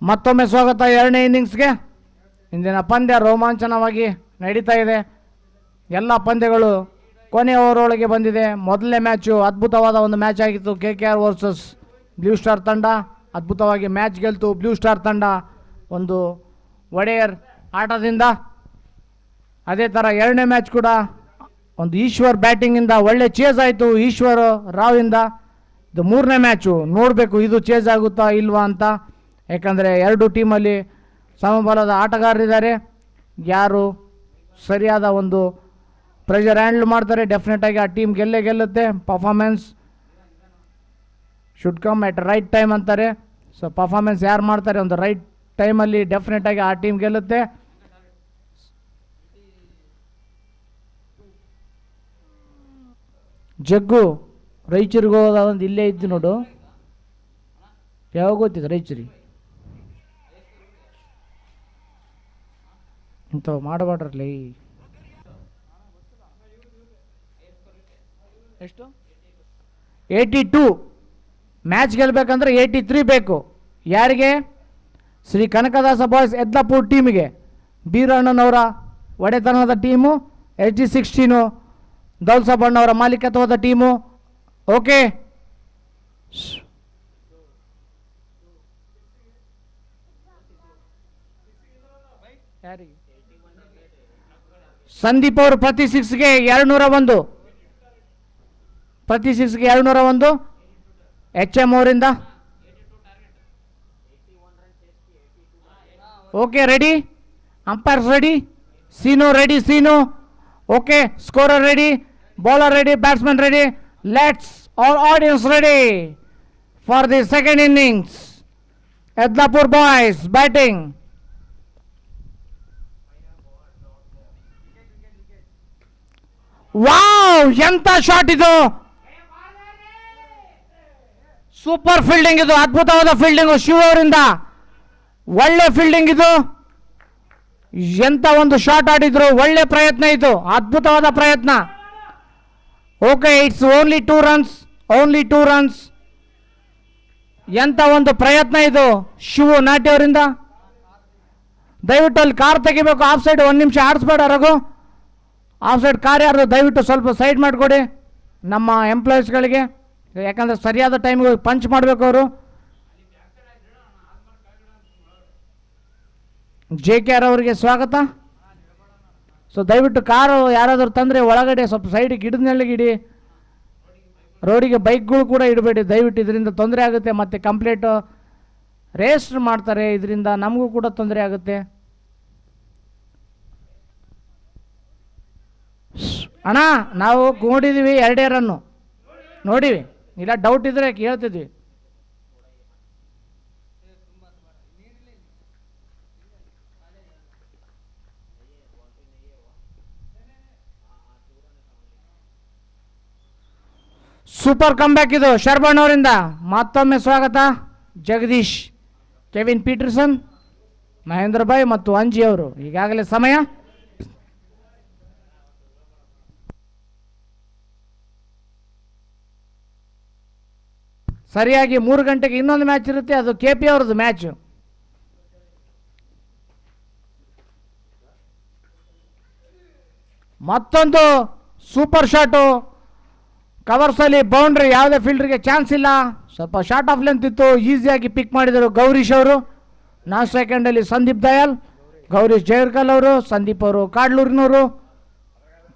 ಮತ್ತೊಮ್ಮೆ ಸ್ವಾಗತ ಎರಡನೇ ಇನ್ನಿಂಗ್ಸ್ಗೆ. ಇಂದಿನ ಪಂದ್ಯ ರೋಮಾಂಚನವಾಗಿ ನಡೀತಾ ಇದೆ. ಎಲ್ಲ ಪಂದ್ಯಗಳು ಕೊನೆ ಓವರೊಳಗೆ ಬಂದಿದೆ. ಮೊದಲನೇ ಮ್ಯಾಚು ಅದ್ಭುತವಾದ ಒಂದು ಮ್ಯಾಚ್ ಆಗಿತ್ತು. KKR ವರ್ಸಸ್ ಬ್ಲೂ ಸ್ಟಾರ್ ತಂಡ ಅದ್ಭುತವಾಗಿ ಮ್ಯಾಚ್ ಗೆಲ್ತು. ಬ್ಲೂ ಸ್ಟಾರ್ ತಂಡ ಒಂದು ಒಡೆಯರ್ ಆಟದಿಂದ. ಅದೇ ಥರ ಎರಡನೇ ಮ್ಯಾಚ್ ಕೂಡ ಒಂದು ಈಶ್ವರ್ ಬ್ಯಾಟಿಂಗಿಂದ ಒಳ್ಳೆ ಚೇಸ್ ಆಯಿತು ಈಶ್ವರ್ ರಾವಿಂದ. ಇದು ಮೂರನೇ ಮ್ಯಾಚು, ನೋಡಬೇಕು ಇದು ಚೇಸ್ ಆಗುತ್ತಾ ಇಲ್ವಾ ಅಂತ. ಯಾಕಂದರೆ ಎರಡು ಟೀಮಲ್ಲಿ ಸಮಬಲದ ಆಟಗಾರರಿದ್ದಾರೆ. ಯಾರು ಸರಿಯಾದ ಒಂದು ಪ್ರೆಷರ್ ಹ್ಯಾಂಡಲ್ ಮಾಡ್ತಾರೆ ಡೆಫಿನೆಟಾಗಿ ಆ ಟೀಮ್ ಗೆಲ್ಲುತ್ತೆ. Performance should come at right time ಅಂತಾರೆ. ಸೊ ಪರ್ಫಾರ್ಮೆನ್ಸ್ ಯಾರು ಮಾಡ್ತಾರೆ ಒಂದು ರೈಟ್ ಟೈಮಲ್ಲಿ ಡೆಫಿನೆಟಾಗಿ ಆ ಟೀಮ್ ಗೆಲ್ಲುತ್ತೆ. ಜಗ್ಗು ರಾಯಚೂರಿಗೆ ಹೋಗೋದೊಂದು ಇಲ್ಲೇ ಇದ್ದು ನೋಡು. ಯಾವಾಗ ಗೊತ್ತಿತ್ತು ರಾಯಚೂರಿಗೆ ಇಂಥವು ಮಾಡಬಾಡ್ರಲ್ಲಿ. ಎಷ್ಟು 82 ಮ್ಯಾಚ್ ಗೆಲ್ಲಬೇಕಂದ್ರೆ 83 ಬೇಕು. ಯಾರಿಗೆ? ಶ್ರೀ ಕನಕದಾಸ ಬಾಯ್ಸ್ ಯದ್ಲಾಪುರ್ ಟೀಮಿಗೆ. ಬೀರಣ್ಣನವರ ಒಡೆತನದ ಟೀಮು. SG16 ದೌಲ್ಸಬಣ್ಣವರ ಮಾಲೀಕತ್ವದ ಟೀಮು. ಓಕೆ, ಸಂದೀಪ್ ಅವರು ಪ್ರತಿ ಸಿಕ್ಸ್ಗೆ 201, ಪ್ರತಿ ಸಿಕ್ಸ್ಗೆ 201. HM ಅವರಿಂದ ಓಕೆ ರೆಡಿ. Umpires ready. ಸೀನೋ ರೆಡಿ. ಸೀನೋ okay. Scorer ready. Bowler ready. Batsman ready. Let's all audience ready for the second innings. Yadlapur boys batting. Wow, ಎಂತ ಶಾಟ್ ಇದು! ಸೂಪರ್ ಫೀಲ್ಡಿಂಗ್ ಇದು, ಅದ್ಭುತವಾದ ಫೀಲ್ಡಿಂಗು ಶಿವ ಅವರಿಂದ. ಒಳ್ಳೆ ಫೀಲ್ಡಿಂಗ್ ಇದು. ಎಂತ ಒಂದು ಶಾಟ್ ಆಡಿದ್ರು. ಒಳ್ಳೆ ಪ್ರಯತ್ನ ಇದು, ಅದ್ಭುತವಾದ ಪ್ರಯತ್ನ. Okay, it's only 2 runs. Only 2 runs. ಎಂತ ಒಂದು ಪ್ರಯತ್ನ ಇದು ಶಿವು ನಾಟಿ ಅವರಿಂದ. ದಯವಿಟ್ಟು ಅಲ್ಲಿ ಕಾರ್ ತೆಗಿಬೇಕು. ಆಫ್ ಸೈಡ್ 1 ನಿಮಿಷ ಆಡಿಸ್ಬೇಡ ರಘು. ಆಫ್ ಸೈಡ್ ಕಾರ್ ಯಾರ್ದು ದಯವಿಟ್ಟು ಸ್ವಲ್ಪ ಸೈಡ್ ಮಾಡಿಕೊಡಿ ನಮ್ಮ ಎಂಪ್ಲಾಯೀಸ್ಗಳಿಗೆ. ಯಾಕಂದರೆ ಸರಿಯಾದ ಟೈಮ್ಗೆ ಪಂಚ್ ಮಾಡಬೇಕು ಅವರು. JKR ಅವರಿಗೆ ಸ್ವಾಗತ. ಸೊ ದಯವಿಟ್ಟು ಕಾರು ಯಾರಾದರೂ ತಂದರೆ ಒಳಗಡೆ ಸ್ವಲ್ಪ ಸೈಡಿಗೆ ಗಿಡದನೆಲ್ಲಿಗಿಡಿ. ರೋಡಿಗೆ ಬೈಕ್ಗಳು ಕೂಡ ಇಡಬೇಡಿ ದಯವಿಟ್ಟು. ಇದರಿಂದ ತೊಂದರೆ ಆಗುತ್ತೆ. ಮತ್ತು ಕಂಪ್ಲೇಂಟು ರಿಜಿಸ್ಟರ್ ಮಾಡ್ತಾರೆ. ಇದರಿಂದ ನಮಗೂ ಕೂಡ ತೊಂದರೆ ಆಗುತ್ತೆ. ಅಣ್ಣ ನಾವು ನೋಡಿದ್ದೀವಿ 2 ರನ್ನು ನೋಡಿವಿ. ಇಲ್ಲ ಡೌಟ್ ಇದ್ದರೆ ಕೇಳ್ತಿದ್ವಿ. ಸೂಪರ್ ಕಮ್ಬ್ಯಾಕ್ ಇದು ಶರ್ಬಣ್ಣ ಅವರಿಂದ. ಮತ್ತೊಮ್ಮೆ ಸ್ವಾಗತ ಜಗದೀಶ್, ಕೆವಿನ್ ಪೀಟರ್ಸನ್, ಮಹೇಂದ್ರ ಭಾಯ್ ಮತ್ತು ಅಂಜಿ ಅವರು. ಈಗಾಗಲೇ ಸಮಯ ಸರಿಯಾಗಿ 3 ಗಂಟೆಗೆ ಇನ್ನೊಂದು ಮ್ಯಾಚ್ ಇರುತ್ತೆ. ಅದು KP ಅವ್ರದ್ದು ಮ್ಯಾಚು. ಮತ್ತೊಂದು ಸೂಪರ್ ಶಾಟು. ಕವರ್ಸಲ್ಲಿ ಬೌಂಡ್ರಿ. ಯಾವುದೇ ಫೀಲ್ಡರ್ಗೆ ಚಾನ್ಸ್ ಇಲ್ಲ. ಸ್ವಲ್ಪ ಶಾರ್ಟ್ ಆಫ್ ಲೆಂತ್ ಇತ್ತು. ಈಸಿಯಾಗಿ ಪಿಕ್ ಮಾಡಿದರು ಗೌರೀಶ್ ಅವರು. ನಾನ್ ಸೆಕೆಂಡಲ್ಲಿ ಸಂದೀಪ್ ದಯಾಲ್, ಗೌರೀಶ್ ಜೈರ್ಕಲ್ ಅವರು, ಸಂದೀಪ್ ಅವರು ಕಾಡ್ಲೂರಿನವರು,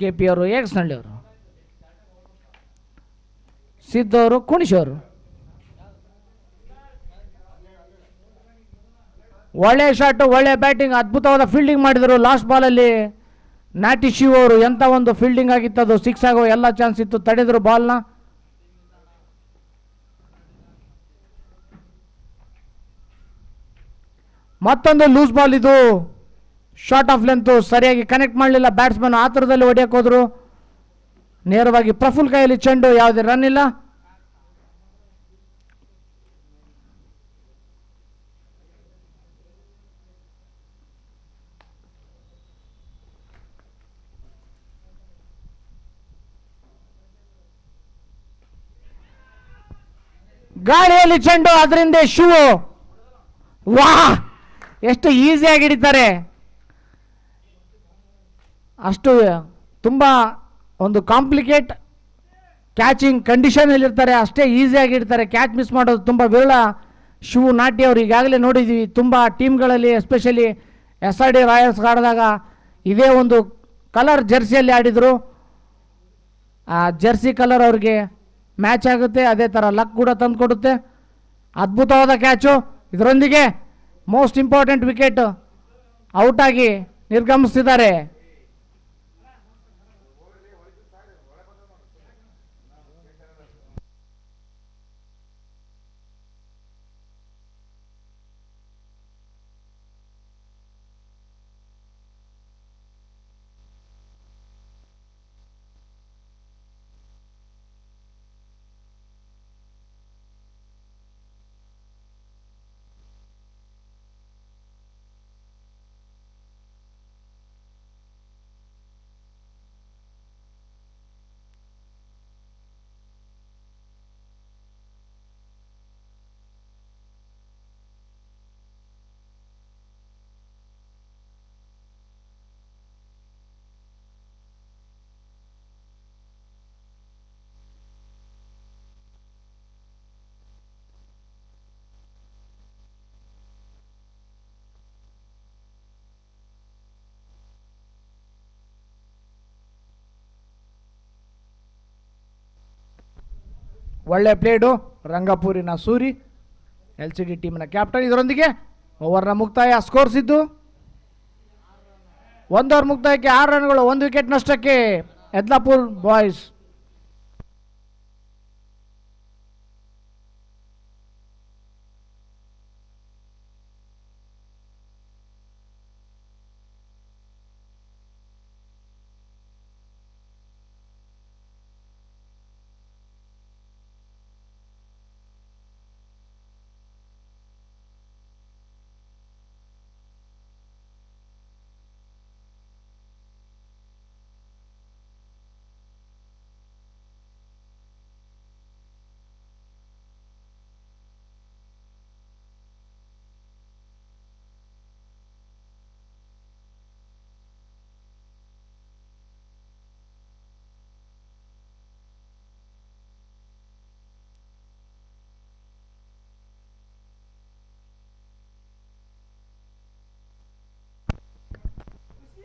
KP ಅವರು ಏಕಸನಹಳ್ಳಿ ಅವರು, ಸಿದ್ದು ಅವರು ಕುಣಿಶ್ ಅವರು. ಒಳ್ಳೆ ಶಾಟು, ಒಳ್ಳೆ ಬ್ಯಾಟಿಂಗ್, ಅದ್ಭುತವಾದ ಫೀಲ್ಡಿಂಗ್ ಮಾಡಿದರು. ಲಾಸ್ಟ್ ಬಾಲಲ್ಲಿ ನಾಟಿ ಶಿವ್ ಅವರು ಎಂಥ ಒಂದು ಫೀಲ್ಡಿಂಗ್ ಆಗಿತ್ತು. ಅದು 6 ಆಗೋ ಎಲ್ಲ ಚಾನ್ಸ್ ಇತ್ತು. ತಡೆದರು ಬಾಲ್ನ. ಮತ್ತೊಂದು ಲೂಸ್ ಬಾಲ್ ಇದು. ಶಾರ್ಟ್ ಆಫ್ ಲೆಂತ್ ಸರಿಯಾಗಿ ಕನೆಕ್ಟ್ ಮಾಡಲಿಲ್ಲ ಬ್ಯಾಟ್ಸ್ಮನ್. ಆತರದಲ್ಲಿ ಹೊಡೆಯಕ್ಕೆ ಹೋದ್ರು. ನೇರವಾಗಿ ಪ್ರಫುಲ್ ಕೈಯಲ್ಲಿ ಚೆಂಡು. ಯಾವುದೇ ರನ್ ಇಲ್ಲ. ಗಾಳಿಯಲ್ಲಿ ಚೆಂಡು. ಅದರಿಂದ ಶಿವು ವಾ, ಎಷ್ಟು ಈಸಿಯಾಗಿ ಹಿಡಿತಾರೆ. ಅಷ್ಟು ತುಂಬ ಒಂದು ಕಾಂಪ್ಲಿಕೇಟ್ ಕ್ಯಾಚಿಂಗ್ ಕಂಡೀಷನಲ್ಲಿರ್ತಾರೆ, ಅಷ್ಟೇ ಈಸಿಯಾಗಿ ಇಡ್ತಾರೆ. ಕ್ಯಾಚ್ ಮಿಸ್ ಮಾಡೋದು ತುಂಬ ವಿರಳ. ಶಿವು ನಾಟಿ ಅವರು ಈಗಾಗಲೇ ನೋಡಿದ್ದೀವಿ ತುಂಬ ಟೀಮ್ಗಳಲ್ಲಿ, ಎಸ್ಪೆಷಲಿ SRD ರಾಯಲ್ಸ್ ಆಡಿದಾಗ ಇದೇ ಒಂದು ಕಲರ್ ಜರ್ಸಿಯಲ್ಲಿ ಆಡಿದರು. ಆ ಜರ್ಸಿ ಕಲರ್ ಅವ್ರಿಗೆ ಮ್ಯಾಚ್ ಆಗುತ್ತೆ, ಅದೇ ಥರ ಲಕ್ ಕೂಡ ತಂದು ಕೊಡುತ್ತೆ. ಅದ್ಭುತವಾದ ಕ್ಯಾಚು. ಇದರೊಂದಿಗೆ ಮೋಸ್ಟ್ ಇಂಪಾರ್ಟೆಂಟ್ ವಿಕೆಟ್ ಔಟಾಗಿ ನಿರ್ಗಮಿಸ್ತಿದ್ದಾರೆ. ಒಳ್ಳೆ ಪ್ಲೇಡು ರಂಗಪೂರಿನ ಸೂರಿ, LCD ಟೀಮಿನ ಕ್ಯಾಪ್ಟನ್. ಇದರೊಂದಿಗೆ ಓವರ್ನ ಮುಕ್ತಾಯ. ಸ್ಕೋರ್ಸ್ ಇದ್ದು 1 ಓವರ್ ಮುಕ್ತಾಯಕ್ಕೆ 6 ರನ್ಗಳು, 1 ವಿಕೆಟ್ ನಷ್ಟಕ್ಕೆ ಯದ್ಲಾಪುರ್ ಬಾಯ್ಸ್.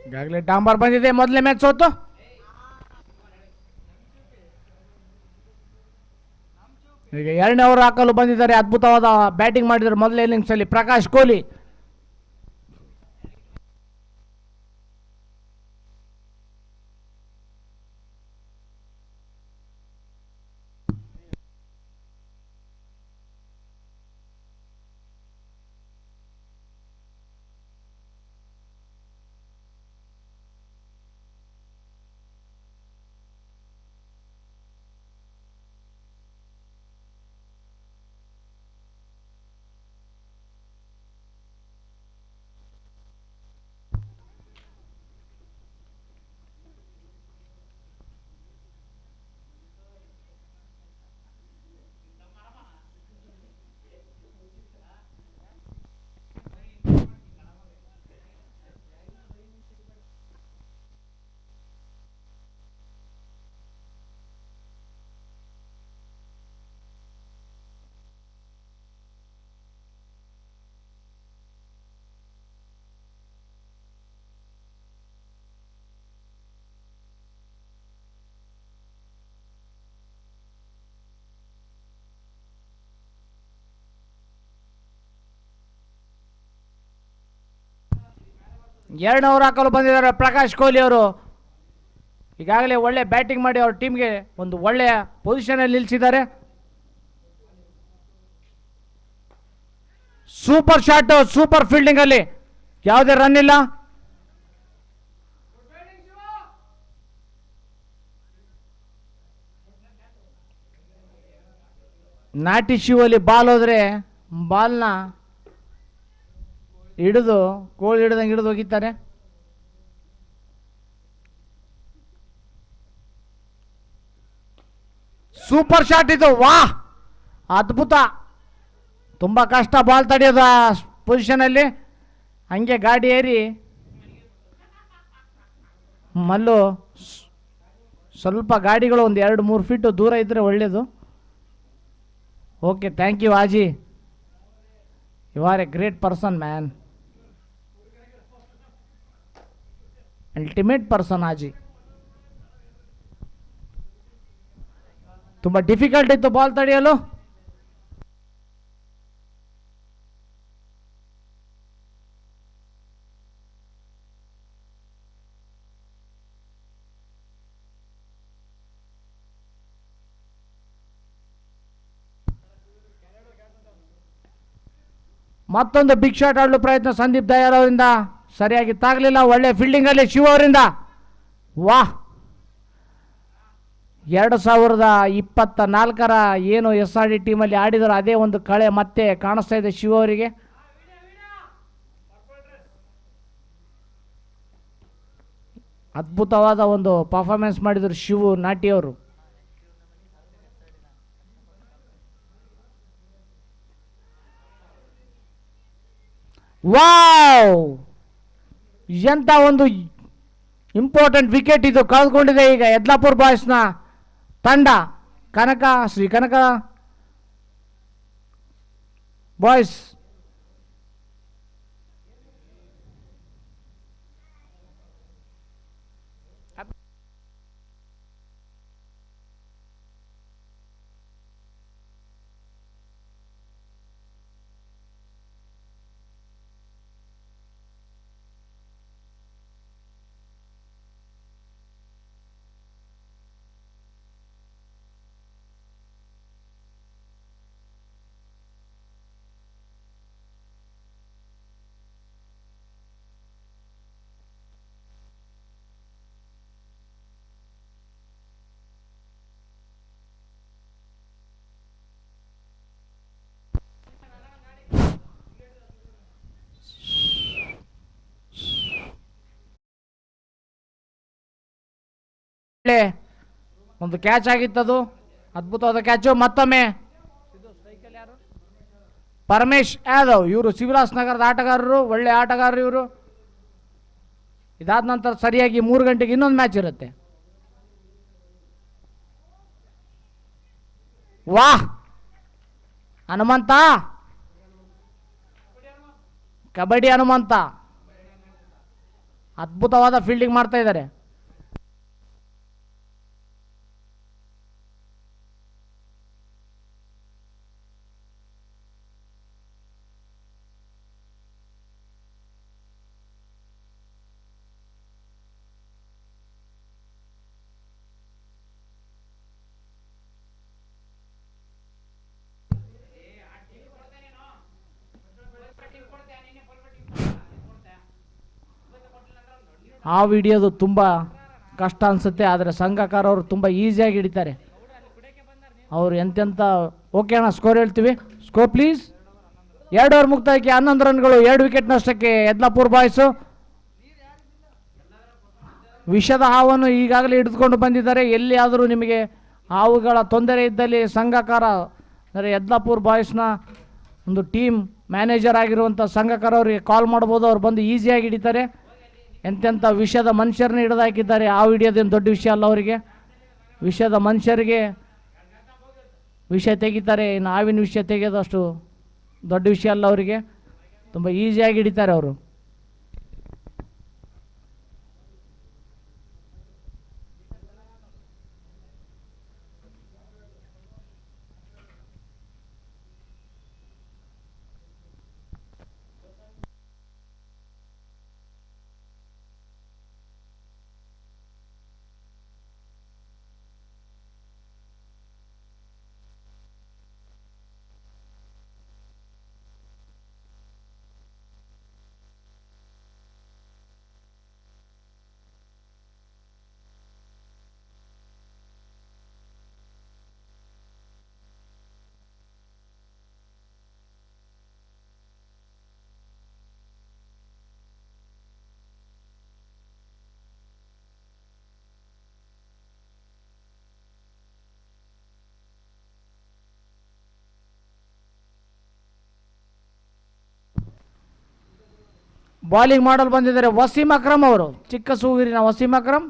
ಈಗಾಗಲೇ ಡಾಂಬರ್ ಬಂದಿದೆ, ಮೊದಲನೇ ಮ್ಯಾಚ್ ಸೋತು. ಈಗ 2ನೇ ಓವರ್ ಹಾಕಲು ಬಂದಿದ್ದಾರೆ. ಅದ್ಭುತವಾದ ಬ್ಯಾಟಿಂಗ್ ಮಾಡಿದ್ದಾರೆ ಮೊದಲನೇ ಇನ್ನಿಂಗ್ಸ್ ಅಲ್ಲಿ ಪ್ರಕಾಶ್ ಕೊಹ್ಲಿ. ಎರಡನೇ ಓವರ್ ಹಾಕಲು ಬಂದಿದ್ದಾರೆ ಪ್ರಕಾಶ್ ಕೊಹ್ಲಿ ಅವರು. ಈಗಾಗಲೇ ಒಳ್ಳೆ ಬ್ಯಾಟಿಂಗ್ ಮಾಡಿ ಅವ್ರ ಟೀಮ್ಗೆ ಒಂದು ಒಳ್ಳೆಯ ಪೊಸಿಷನಲ್ಲಿ ನಿಲ್ಲಿಸಿದ್ದಾರೆ. ಸೂಪರ್ ಶಾಟ್, ಸೂಪರ್ ಫೀಲ್ಡಿಂಗ್ ಅಲ್ಲಿ ಯಾವುದೇ ರನ್ ಇಲ್ಲ. ನಾಟಿ ಶಿವಲ್ಲಿ ಬಾಲ್ ಹೋದ್ರೆ ಬಾಲ್ನ ಹಿಡಿದು ಕೋಲ್ ಹಿಡ್ದಂಗೆ ಹಿಡಿದು ಹೋಗಿದ್ದಾರೆ. ಸೂಪರ್ ಶಾಟ್ ಇದು, ವಾಹ್ ಅದ್ಭುತ. ತುಂಬಾ ಕಷ್ಟ ಬಾಲ್ ತಡೆಯೋದು ಪೊಸಿಷನಲ್ಲಿ. ಹಂಗೆ ಗಾಡಿ ಏರಿ ಮಲ್ಲು ಸ್ವಲ್ಪ ಗಾಡಿಗಳು ಒಂದು 2-3 ಫೀಟು ದೂರ ಇದ್ದರೆ ಒಳ್ಳೆಯದು. Okay, thank you Aji, you are a great person man, ultimate person Aji. ತುಂಬ ಡಿಫಿಕಲ್ಟ್ ಇತ್ತು ಬಾಲ್ ತಡೆಯಲು. ಮತ್ತೊಂದು ಬಿಗ್ ಶಾಟ್ ಆಡಲು ಪ್ರಯತ್ನ ಸಂದೀಪ್ ದಯಾಳ್ ಅವರಿಂದ ಸರಿಯಾಗಿ ತಾಗಲಿಲ್ಲ. ಒಳ್ಳೆ ಫೀಲ್ಡಿಂಗ್ ಅಲ್ಲಿ ಶಿವ ಅವರಿಂದ. ವಾಹ್, 2024ರ ಏನು SRD ಟೀಮಲ್ಲಿ ಆಡಿದರು ಅದೇ ಒಂದು ಕಳೆ ಮತ್ತೆ ಕಾಣಿಸ್ತಾ ಇದೆ ಶಿವ ಅವರಿಗೆ. ಅದ್ಭುತವಾದ ಒಂದು ಪರ್ಫಾರ್ಮೆನ್ಸ್ ಮಾಡಿದರು ಶಿವು ನಾಟಿ ಅವರು. ವಾವ್, ಎಂತ ಒಂದು ಇಂಪಾರ್ಟೆಂಟ್ ವಿಕೆಟ್ ಇದು ಕಳೆದುಕೊಂಡಿದೆ ಈಗ ಯದ್ಲಾಪುರ್ ಬಾಯ್ಸ್ನ ತಂಡ. ಶ್ರೀ ಕನಕ ಬಾಯ್ಸ್ ಒಂದು ಕ್ಯಾಚ್ ಆಗಿತ್ತದು, ಅದ್ಭುತವಾದ ಕ್ಯಾಚು. ಮತ್ತೊಮ್ಮೆ ಪರಮೇಶ್ ಯಾದವ್ ಇವರು ಶಿವರಾಜ್ ನಗರದ ಆಟಗಾರರು, ಒಳ್ಳೆ ಆಟಗಾರರು ಇವರು. ಇದಾದ ನಂತರ ಸರಿಯಾಗಿ 3 ಗಂಟೆಗೆ ಇನ್ನೊಂದು ಮ್ಯಾಚ್ ಇರುತ್ತೆ. ವಾಹ್, ಹನುಮಂತ, ಕಬಡ್ಡಿ ಹನುಮಂತ ಅದ್ಭುತವಾದ ಫೀಲ್ಡಿಂಗ್ ಮಾಡ್ತಾ ಇದ್ದಾರೆ. ಆ ವಿಡಿಯೋದು ತುಂಬ ಕಷ್ಟ ಅನಿಸುತ್ತೆ, ಆದರೆ ಸಂಘಕಾರ ಅವರು ತುಂಬ ಈಸಿಯಾಗಿ ಹಿಡಿತಾರೆ ಅವರು. ಎಂತೆಂಥ ಓಕೆ ಅಣ್ಣ, ಸ್ಕೋರ್ ಹೇಳ್ತೀವಿ. Score please. 2 ಓವರ್ ಮುಕ್ತಾಯಕ್ಕೆ 11 ರನ್ಗಳು, 2 ವಿಕೆಟ್ ನಷ್ಟಕ್ಕೆ ಯದ್ಲಾಪುರ್ ಬಾಯ್ಸು. ವಿಷದ ಹಾವನ್ನು ಈಗಾಗಲೇ ಹಿಡಿದುಕೊಂಡು ಬಂದಿದ್ದಾರೆ. ಎಲ್ಲಿಯಾದರೂ ನಿಮಗೆ ಹಾವುಗಳ ತೊಂದರೆ ಇದ್ದಲ್ಲಿ ಸಂಘಕಾರ ಅಂದರೆ ಯದ್ಲಾಪುರ್ ಬಾಯ್ಸ್ನ ಒಂದು ಟೀಮ್ ಮ್ಯಾನೇಜರ್ ಆಗಿರುವಂಥ ಸಂಘಕಾರ ಅವರಿಗೆ ಕಾಲ್ ಮಾಡ್ಬೋದು, ಅವ್ರು ಬಂದು ಈಸಿಯಾಗಿ ಹಿಡಿತಾರೆ. ಎಂತೆಂಥ ವಿಷದ ಮನುಷ್ಯರನ್ನ ಹಿಡಿದು ಹಾಕಿದ್ದಾರೆ. ಆ ವಿಡಿಯೋದೇನು ದೊಡ್ಡ ವಿಷಯ ಅಲ್ಲ ಅವರಿಗೆ. ವಿಷದ ಮನುಷ್ಯರಿಗೆ ವಿಷಯ ತೆಗಿತಾರೆ, ಇನ್ನು ಹಾವಿನ ವಿಷಯ ತೆಗೆಯೋದಷ್ಟು ದೊಡ್ಡ ವಿಷಯ ಅಲ್ಲ ಅವರಿಗೆ. ತುಂಬ ಈಸಿಯಾಗಿ ಹಿಡಿತಾರೆ ಅವರು. ಬಾಲಿಂಗ್ ಮಾಡಲು ಬಂದಿದ್ದಾರೆ ವಸೀಂ ಅಕ್ರಮ್ ಅವರು, ಚಿಕ್ಕ ಸೂಗಿರಿನ ವಸೀಂ ಅಕ್ರಮ್.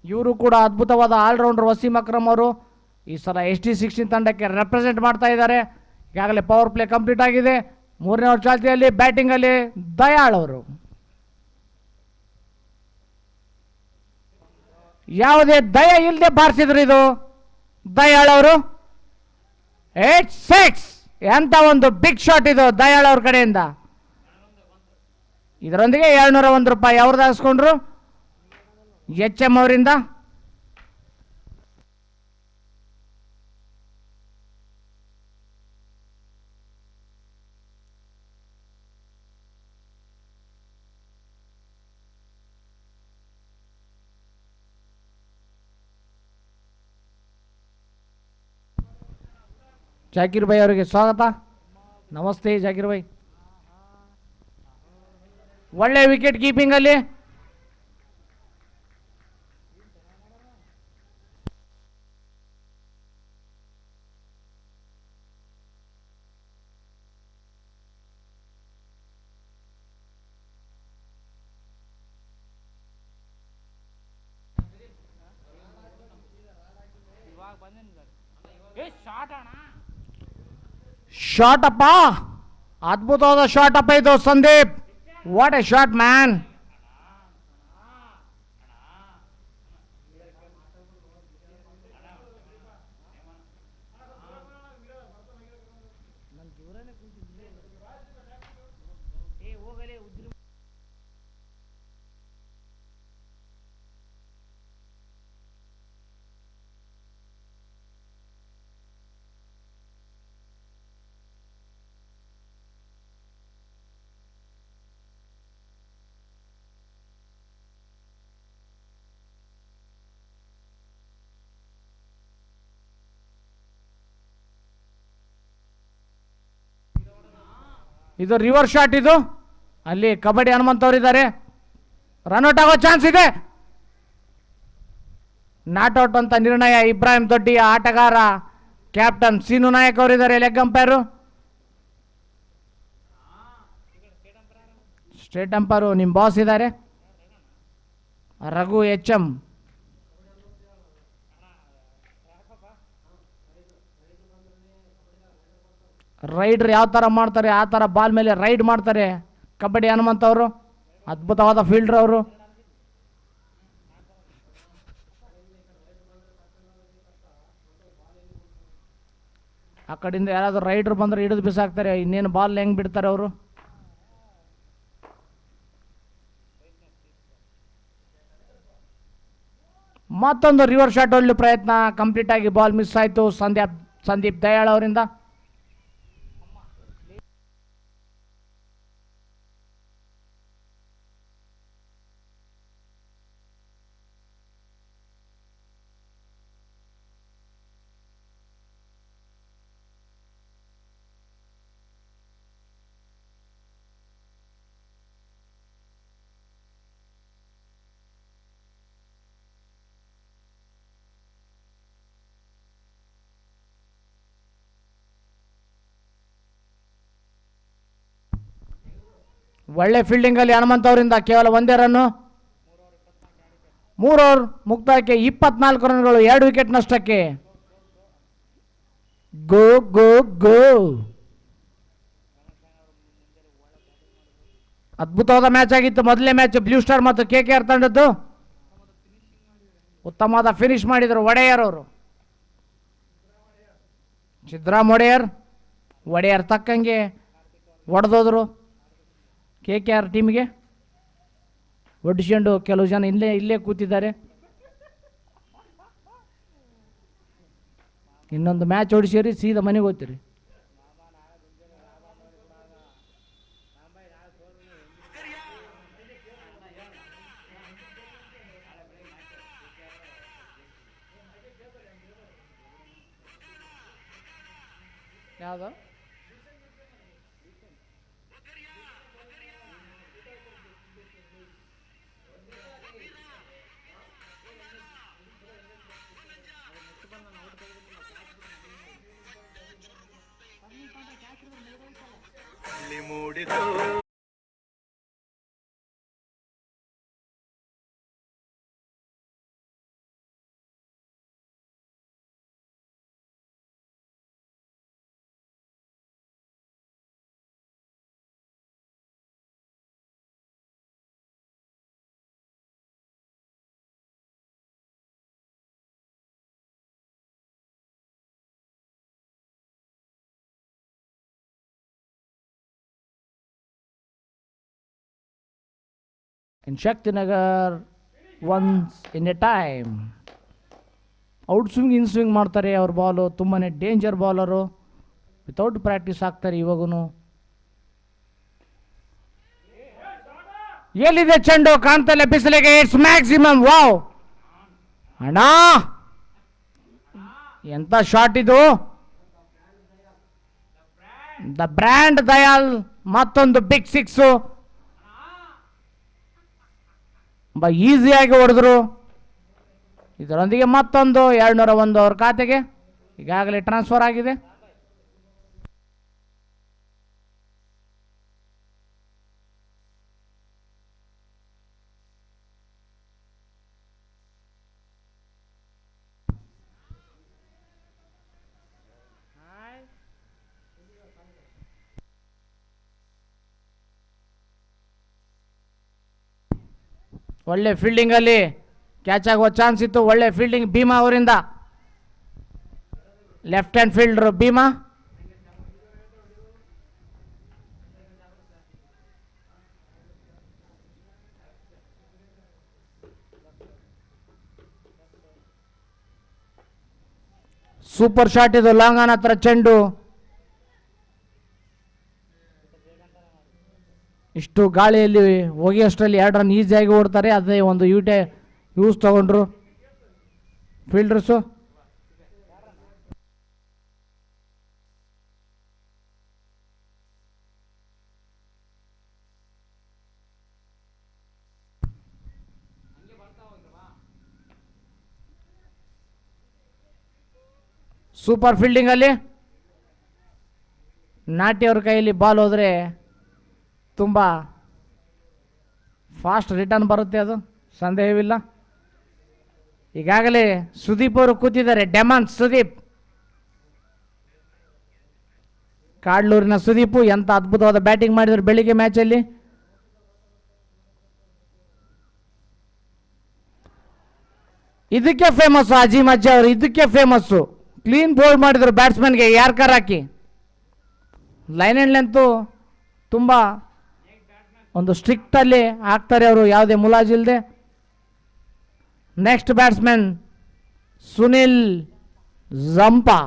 ಇವರು ಕೂಡ ಅದ್ಭುತವಾದ ಆಲ್ರೌಂಡರ್ ವಸೀಂ ಅಕ್ರಮ್ ಅವರು. ಈ ಸಲ ST16 ತಂಡಕ್ಕೆ ರೆಪ್ರೆಸೆಂಟ್ ಮಾಡ್ತಾ ಇದ್ದಾರೆ. ಈಗಾಗಲೇ ಪವರ್ ಪ್ಲೇ ಕಂಪ್ಲೀಟ್ ಆಗಿದೆ. ಮೂರನೇ ಓವರ್ ಚಾಲ್ತಿಯಲ್ಲಿ ಬ್ಯಾಟಿಂಗಲ್ಲಿ ದಯಾಳ್ ಅವರು. ಯಾವುದೇ ದಯ ಇಲ್ಲದೆ ಬಾರಿಸಿದ್ರು ಇದು ದಯಾಳ್ ಅವರು. 8-6 ಎಂತ ಒಂದು ಬಿಗ್ ಶಾಟ್ ಇದು ದಯಾಳ್ ಅವ್ರ ಕಡೆಯಿಂದ. ಇದರೊಂದಿಗೆ 201 ರೂಪಾಯಿ ಅವ್ರದ್ದು ಹಾಕಿಸ್ಕೊಂಡ್ರು HM ಅವರಿಂದ. ಜಾಕೀರ್ ಭಾಯ್ ಅವರಿಗೆ ಸ್ವಾಗತ. ನಮಸ್ತೆ ಜಾಕೀರ್ ಭಾಯ್. ಒಳ್ಳೆ ವಿಕೆಟ್ ಕೀಪಿಂಗ್ ಅಲ್ಲಿ. ಶಾಟ್ ಅಪ್ಪ, ಅದ್ಭುತವಾದ ಶಾಟ್ ಅಪ್ಪ ಇದು Sandeep. What A shot man. ಇದು ರಿವರ್ಸ್ ಶಾಟ್. ಇದು ಅಲ್ಲಿ ಕಬಡ್ಡಿ ಹನುಮಂತ್ ಅವರಿದ್ದಾರೆ. ರನ್ಔಟ್ ಆಗೋ ಚಾನ್ಸ್ ಇದೆ. ನಾಟ್ ಔಟ್ ಅಂತ ನಿರ್ಣಯ. ಇಬ್ರಾಹಿಂ ದೊಡ್ಡಿಯ ಆಟಗಾರ ಕ್ಯಾಪ್ಟನ್ ಸೀನು ನಾಯಕ್ ಅವರಿದ್ದಾರೆ ಲೆಗ್ ಅಂಪೈರು. ಸ್ಟೇಟ್ ಅಂಪೈರು ನಿಮ್ಮ ಬಾಸ್ ಇದ್ದಾರೆ ರಘು HM. ರೈಡ್ರ್ ಯಾವ ಥರ ಮಾಡ್ತಾರೆ ಆ ಥರ ಬಾಲ್ ಮೇಲೆ ರೈಡ್ ಮಾಡ್ತಾರೆ ಕಬಡ್ಡಿ ಹನುಮಂತ್ ಅವರು. ಅದ್ಭುತವಾದ ಫೀಲ್ಡರ್ ಅವರು. ಆ ಕಡೆಯಿಂದ ಯಾರಾದರೂ ರೈಡ್ರ್ ಬಂದರೆ ಹಿಡಿದು ಬಿಸಾಕ್ತಾರೆ. ಇನ್ನೇನು ಬಾಲ್ ಹೆಂಗೆ ಬಿಡ್ತಾರೆ ಅವರು. ಮತ್ತೊಂದು ರಿವರ್ಸ್ ಶಾಟ್ ಹೊಡ್ಲಿ ಪ್ರಯತ್ನ ಕಂಪ್ಲೀಟ್ ಆಗಿ ಬಾಲ್ ಮಿಸ್ ಆಯಿತು ಸಂದೀಪ್ ದಯಾಳ್ ಅವರಿಂದ. ಒಳ್ಳೆ ಫೀಲ್ಡಿಂಗ್ ಅಲ್ಲಿ ಹನುಮಂತ್ ಅವರಿಂದ ಕೇವಲ ಒಂದೇ ರನ್ನು. 3 ಓವರ್ ಮುಕ್ತಾಯಕ್ಕೆ 24 ರನ್ಗಳು, 2 ವಿಕೆಟ್ ನಷ್ಟಕ್ಕೆ. ಗೋ ಗೋ ಗೋ. ಅದ್ಭುತವಾದ ಮ್ಯಾಚ್ ಆಗಿತ್ತು ಮೊದಲನೇ ಮ್ಯಾಚ್ ಬ್ಲೂ ಸ್ಟಾರ್ ಮತ್ತು KKR ತಂಡದ್ದು. ಉತ್ತಮವಾದ ಫಿನಿಶ್ ಮಾಡಿದರು ಒಡೆಯರ್ ಅವರು. ಸಿದ್ದರಾಮ್ ಒಡೆಯರ್ ತಕ್ಕಂಗೆ ಹೊಡೆದೋದ್ರು KKR ಟೀಮ್ಗೆ. ಒಡ್ಡಿಸ್ಕೊಂಡು ಕೆಲವು ಜನ ಇಲ್ಲೇ ಕೂತಿದ್ದಾರೆ. ಇನ್ನೊಂದು ಮ್ಯಾಚ್ ಹೊಡಿಸಿರಿ ಸೀದಾ ಮನೆಗೆ ಹೋಗ್ತೀರಿ. ಯಾವುದು in Shaktinagar once in a time. Out swing in swing ಮಾಡ್ತಾರೆ ಅವ್ರ ಬಾಲು. ತುಂಬಾ ಡೇಂಜರ್ ಬಾಲರು. ವಿತೌಟ್ ಪ್ರಾಕ್ಟೀಸ್ ಆಗ್ತಾರೆ ಇವಾಗೂ. ಎಲ್ಲಿದೆ ಚೆಂಡು? ಕಾಣ್ತಲ್ಲ ಬಿಸಿಲಿಗೆ. It's maximum. ವಾವ್ ಅಣ್ಣ, ಎಂತ ಶಾಟ್ ಇದು! ದ ಬ್ರ್ಯಾಂಡ್ ದಯಾಲ್ ಮತ್ತೊಂದು ಬಿಗ್ ಸಿಕ್ಸು. ಈಸಿಯಾಗಿ ಹೊಡೆದ್ರು. ಇದರೊಂದಿಗೆ ಮತ್ತೊಂದು 201 ಅವ್ರ ಖಾತೆಗೆ ಈಗಾಗಲೇ ಟ್ರಾನ್ಸ್ಫರ್ ಆಗಿದೆ. ಒಳ್ಳೆ ಫೀಲ್ಡಿಂಗ್ ಅಲ್ಲಿ ಕ್ಯಾಚ್ ಆಗುವ ಚಾನ್ಸ್ ಇತ್ತು. ಒಳ್ಳೆ ಫೀಲ್ಡಿಂಗ್ ಭೀಮಾ ಅವರಿಂದ. Left hand fielder Bhima. Super shot ಇದು. ಲಾಂಗ್ ಆನ್ ಹತ್ರ ಚೆಂಡು. ಇಷ್ಟು ಗಾಳಿಯಲ್ಲಿ ಹೋಗಿಯಷ್ಟರಲ್ಲಿ 2 ರನ್ ಈಸಿಯಾಗಿ ಓಡ್ತಾರೆ. ಅದೇ ಒಂದು ಯೂಸ್ ತಗೊಂಡ್ರು ಫೀಲ್ಡರ್ಸು. ಸೂಪರ್ ಫೀಲ್ಡಿಂಗ್ ಅಲ್ಲಿ ನಾಟಿ ಅವ್ರ ಕೈಯಲ್ಲಿ ಬಾಲ್ ಹೋದರೆ ತುಂಬ ಫಾಸ್ಟ್ ರಿಟರ್ನ್ ಬರುತ್ತೆ, ಅದು ಸಂದೇಹವಿಲ್ಲ. ಈಗಾಗಲೇ ಸುದೀಪ್ ಅವರು ಕೂತಿದ್ದಾರೆ. ಡೆಮಾನ್ ಸುದೀಪ್, ಕಾಡ್ಲೂರಿನ ಸುದೀಪು ಎಂಥ ಅದ್ಭುತವಾದ ಬ್ಯಾಟಿಂಗ್ ಮಾಡಿದ್ರು ಬೆಳಿಗ್ಗೆ ಮ್ಯಾಚಲ್ಲಿ. ಇದಕ್ಕೆ ಫೇಮಸ್ಸು ಅಜೀಮ್ ಅಜ್ಜ ಅವರು, ಇದಕ್ಕೆ ಫೇಮಸ್ಸು. ಕ್ಲೀನ್ ಬೋಲ್ಡ್ ಮಾಡಿದ್ರು ಬ್ಯಾಟ್ಸ್ಮನ್ಗೆ ಯಾರ್ಕರ್ ಹಾಕಿ. ಲೈನ್ ಆ್ಯಂಡ್ ಲೆಂತು ತುಂಬ ಒಂದು ಸ್ಟ್ರಿಕ್ಟಲ್ಲಿ ಹಾಕ್ತಾರೆ ಅವರು, ಯಾವುದೇ ಮುಲಾಜಿಲ್ಲದೆ. Next batsman Sunil Jampa.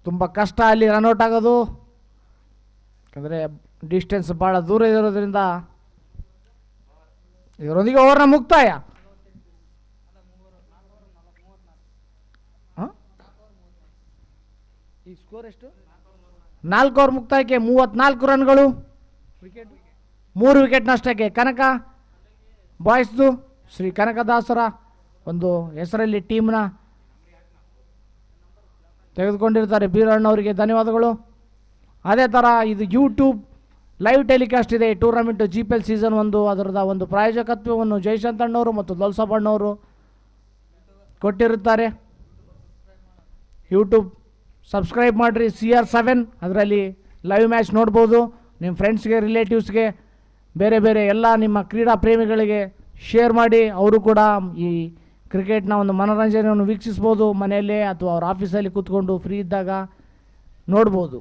ತುಂಬ ಕಷ್ಟ ಅಲ್ಲಿ ರನ್ಔಟ್ ಆಗೋದು, ಯಾಕಂದರೆ ಡಿಸ್ಟೆನ್ಸ್ ಭಾಳ ದೂರ ಇರೋದ್ರಿಂದ. ಇದರೊಂದಿಗೆ ಓವರ್ನ ಮುಕ್ತಾಯ. ಈ ಸ್ಕೋರ್ ಎಷ್ಟು? 4 ಓವರ್ ಮುಕ್ತಾಯಕ್ಕೆ 34 ರನ್ಗಳು. 3 ವಿಕೆಟ್ ನಷ್ಟಕ್ಕೆ ಕನಕ ಬಾಯ್ಸ್ದು ಶ್ರೀ ಕನಕದಾಸರ ಒಂದು ಹೆಸರಲ್ಲಿ ಟೀಮ್ನ ತೆಗೆದುಕೊಂಡಿರ್ತಾರೆ. ಬೀರಣ್ಣವರಿಗೆ ಧನ್ಯವಾದಗಳು. ಅದೇ ಥರ ಇದು ಯೂಟ್ಯೂಬ್ ಲೈವ್ ಟೆಲಿಕಾಸ್ಟ್ ಇದೆ. ಈ ಟೂರ್ನಮೆಂಟು GPL ಸೀಸನ್ 1 ಅದರದ ಒಂದು ಪ್ರಾಯೋಜಕತ್ವವನ್ನು ಜಯಶಂತ್ ಅಣ್ಣವರು ಮತ್ತು ದೊಲ್ಸಪ್ಪಣ್ಣವರು ಕೊಟ್ಟಿರುತ್ತಾರೆ. ಯೂಟ್ಯೂಬ್ ಸಬ್ಸ್ಕ್ರೈಬ್ ಮಾಡಿರಿ. CR7 ಅದರಲ್ಲಿ ಲೈವ್ ಮ್ಯಾಚ್ ನೋಡ್ಬೋದು. ನಿಮ್ಮ ಫ್ರೆಂಡ್ಸ್ಗೆ, ರಿಲೇಟಿವ್ಸ್ಗೆ, ಬೇರೆ ಬೇರೆ ಎಲ್ಲ ನಿಮ್ಮ ಕ್ರೀಡಾ ಪ್ರೇಮಿಗಳಿಗೆ ಶೇರ್ ಮಾಡಿ. ಅವರು ಕೂಡ ಈ ಕ್ರಿಕೆಟ್ನ ಒಂದು ಮನೋರಂಜನೆಯನ್ನು ವೀಕ್ಷಿಸ್ಬೋದು. ಮನೆಯಲ್ಲೇ ಅಥವಾ ಅವ್ರ ಆಫೀಸಲ್ಲಿ ಕೂತ್ಕೊಂಡು ಫ್ರೀ ಇದ್ದಾಗ ನೋಡ್ಬೋದು.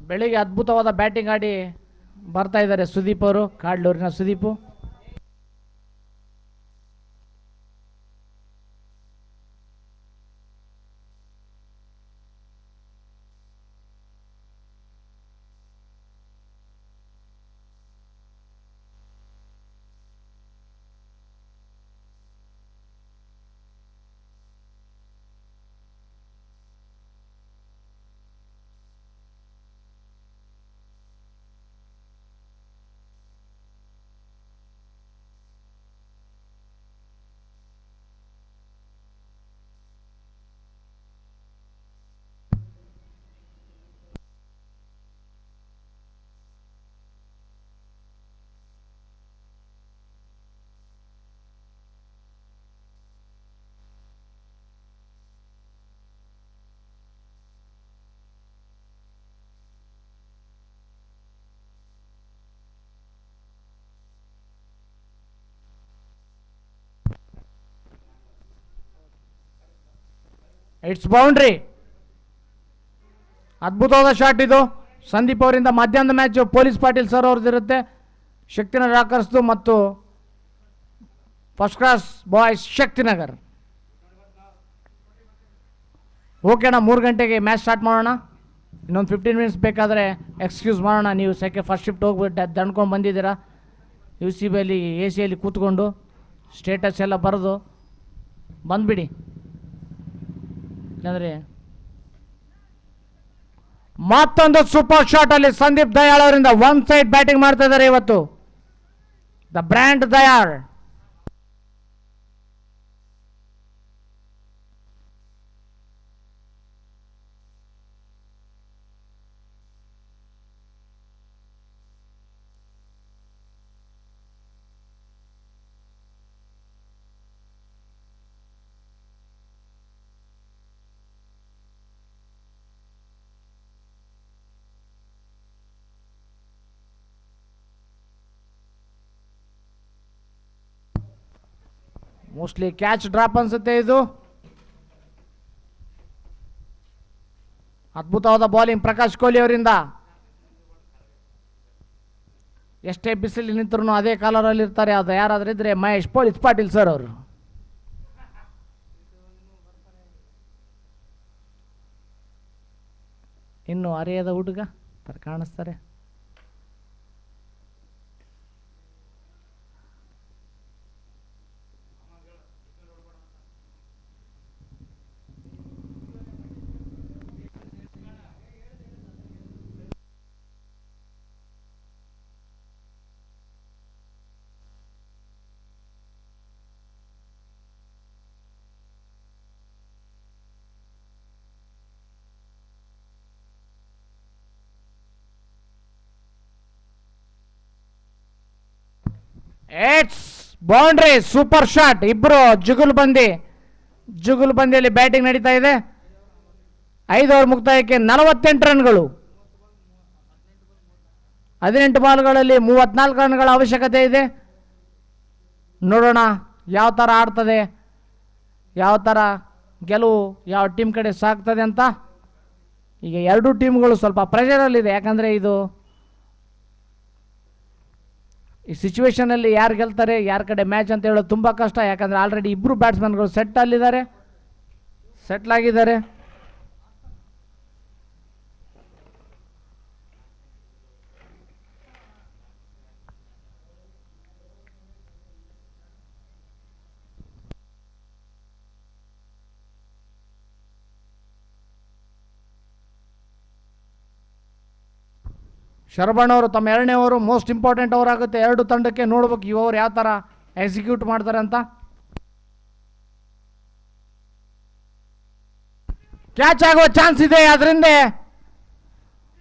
ಬೆಳಿಗ್ಗೆ ಅದ್ಭುತವಾದ ಬ್ಯಾಟಿಂಗ್ ಆಡಿ ಬರ್ತಾ ಇದ್ದಾರೆ ಸುದೀಪ್ ಅವರು, ಕಾಡ್ಲೂರಿನ ಸುದೀಪು. It's boundary. ಅದ್ಭುತವಾದ ಶಾಟ್ ಇದು ಸಂದೀಪ್ ಅವರಿಂದ. ಮಧ್ಯಾಹ್ನದ ಮ್ಯಾಚ್ ಪೊಲೀಸ್ ಪಾಟೀಲ್ ಸರ್ ಅವ್ರದ್ದಿರುತ್ತೆ. ಶಕ್ತಿನಗರ್ ರಾಕರ್ಸ್ದು ಮತ್ತು first class boys Shaktinagar. Okay ಅಣ್ಣ, 3 ಗಂಟೆಗೆ ಮ್ಯಾಚ್ ಸ್ಟಾರ್ಟ್ ಮಾಡೋಣ. ಇನ್ನೊಂದು 15 ಮಿನಿಟ್ಸ್ ಬೇಕಾದರೆ ಎಕ್ಸ್ಕ್ಯೂಸ್ ಮಾಡೋಣ. ನೀವು ಫಸ್ಟ್ ಶಿಫ್ಟ್ ಹೋಗ್ಬಿಟ್ಟು ದಣ್ಕೊಂಡು ಬಂದಿದ್ದೀರಾ. UCBಯಲ್ಲಿ AC ಕೂತ್ಕೊಂಡು ಸ್ಟೇಟಸ್ ಎಲ್ಲ ಬರೆದು ಬಂದುಬಿಡಿ. ಇಲ್ಲಾಂದರೆ ಮತ್ತೊಂದು ಸೂಪರ್ ಶಾಟ್ ಅಲ್ಲಿ ಸಂದೀಪ್ ದಯಾಳ್ ಅವರಿಂದ 1 ಸೈಡ್ ಬ್ಯಾಟಿಂಗ್ ಮಾಡ್ತಾ ಇದ್ದಾರೆ ಇವತ್ತು the brand Dayal. Mostly catch drop ಅನ್ಸುತ್ತೆ ಇದು. ಅದ್ಭುತವಾದ ಬೌಲಿಂಗ್ ಪ್ರಕಾಶ್ ಕೊಹ್ಲಿ ಅವರಿಂದ. ಎಷ್ಟೇ ಬಿಸಿಲು ನಿಂತರೂ ಅದೇ ಕಾಲರಲ್ಲಿ ಇರ್ತಾರೆ. ಅದು ಯಾರಾದ್ರೂ ಇದ್ರೆ ಮಹೇಶ್ ಪೊಲೀಸ್ ಪಾಟೀಲ್ ಸರ್ ಅವರು. ಇನ್ನು ಅರಿಯದ ಹುಡುಗ ತರ ಕಾಣಿಸ್ತಾರೆ. It's boundary, super shot. ಇಬ್ರು ಜುಗುಲ್ ಬಂದಿಯಲ್ಲಿ ಬ್ಯಾಟಿಂಗ್ ನಡೀತಾ ಇದೆ. 5 ಓವರ್ ಮುಕ್ತಾಯಕ್ಕೆ 48 ರನ್ಗಳು. 18 ಬಾಲ್ಗಳಲ್ಲಿ 34 ರನ್ಗಳ ಅವಶ್ಯಕತೆ ಇದೆ. ನೋಡೋಣ ಯಾವ ಥರ ಆಡ್ತದೆ, ಯಾವ ಥರ ಗೆಲುವು ಯಾವ ಟೀಮ್ ಕಡೆ ಸಾಗ್ತದೆ ಅಂತ. ಈಗ ಎರಡೂ ಟೀಮ್ಗಳು ಸ್ವಲ್ಪ ಪ್ರೆಷರಲ್ಲಿದೆ. ಯಾಕಂದರೆ ಈ ಸಿಚುವೇಶನಲ್ಲಿ ಯಾರು ಗೆಲ್ತಾರೆ, ಯಾರ ಕಡೆ ಮ್ಯಾಚ್ ಅಂತ ಹೇಳೋದು ತುಂಬ ಕಷ್ಟ. ಯಾಕಂದರೆ ಆಲ್ರೆಡಿ ಇಬ್ಬರು ಬ್ಯಾಟ್ಸ್ಮನ್ಗಳು ಸೆಟ್ಲ್ ಆಗಿದ್ದಾರೆ. ಶರಬಣ್ ಅವರು ತಮ್ಮ 2ನೇ ಓವರು ಮೋಸ್ಟ್ ಇಂಪಾರ್ಟೆಂಟ್ ಓವರ್ ಆಗುತ್ತೆ ಎರಡು ತಂಡಕ್ಕೆ. ನೋಡ್ಬೇಕು ಈ ಓವರ್ ಯಾವ ಥರ ಎಕ್ಸಿಕ್ಯೂಟ್ ಮಾಡ್ತಾರೆ ಅಂತ. ಕ್ಯಾಚ್ ಆಗುವ ಚಾನ್ಸ್ ಇದೆ ಅದರಿಂದ.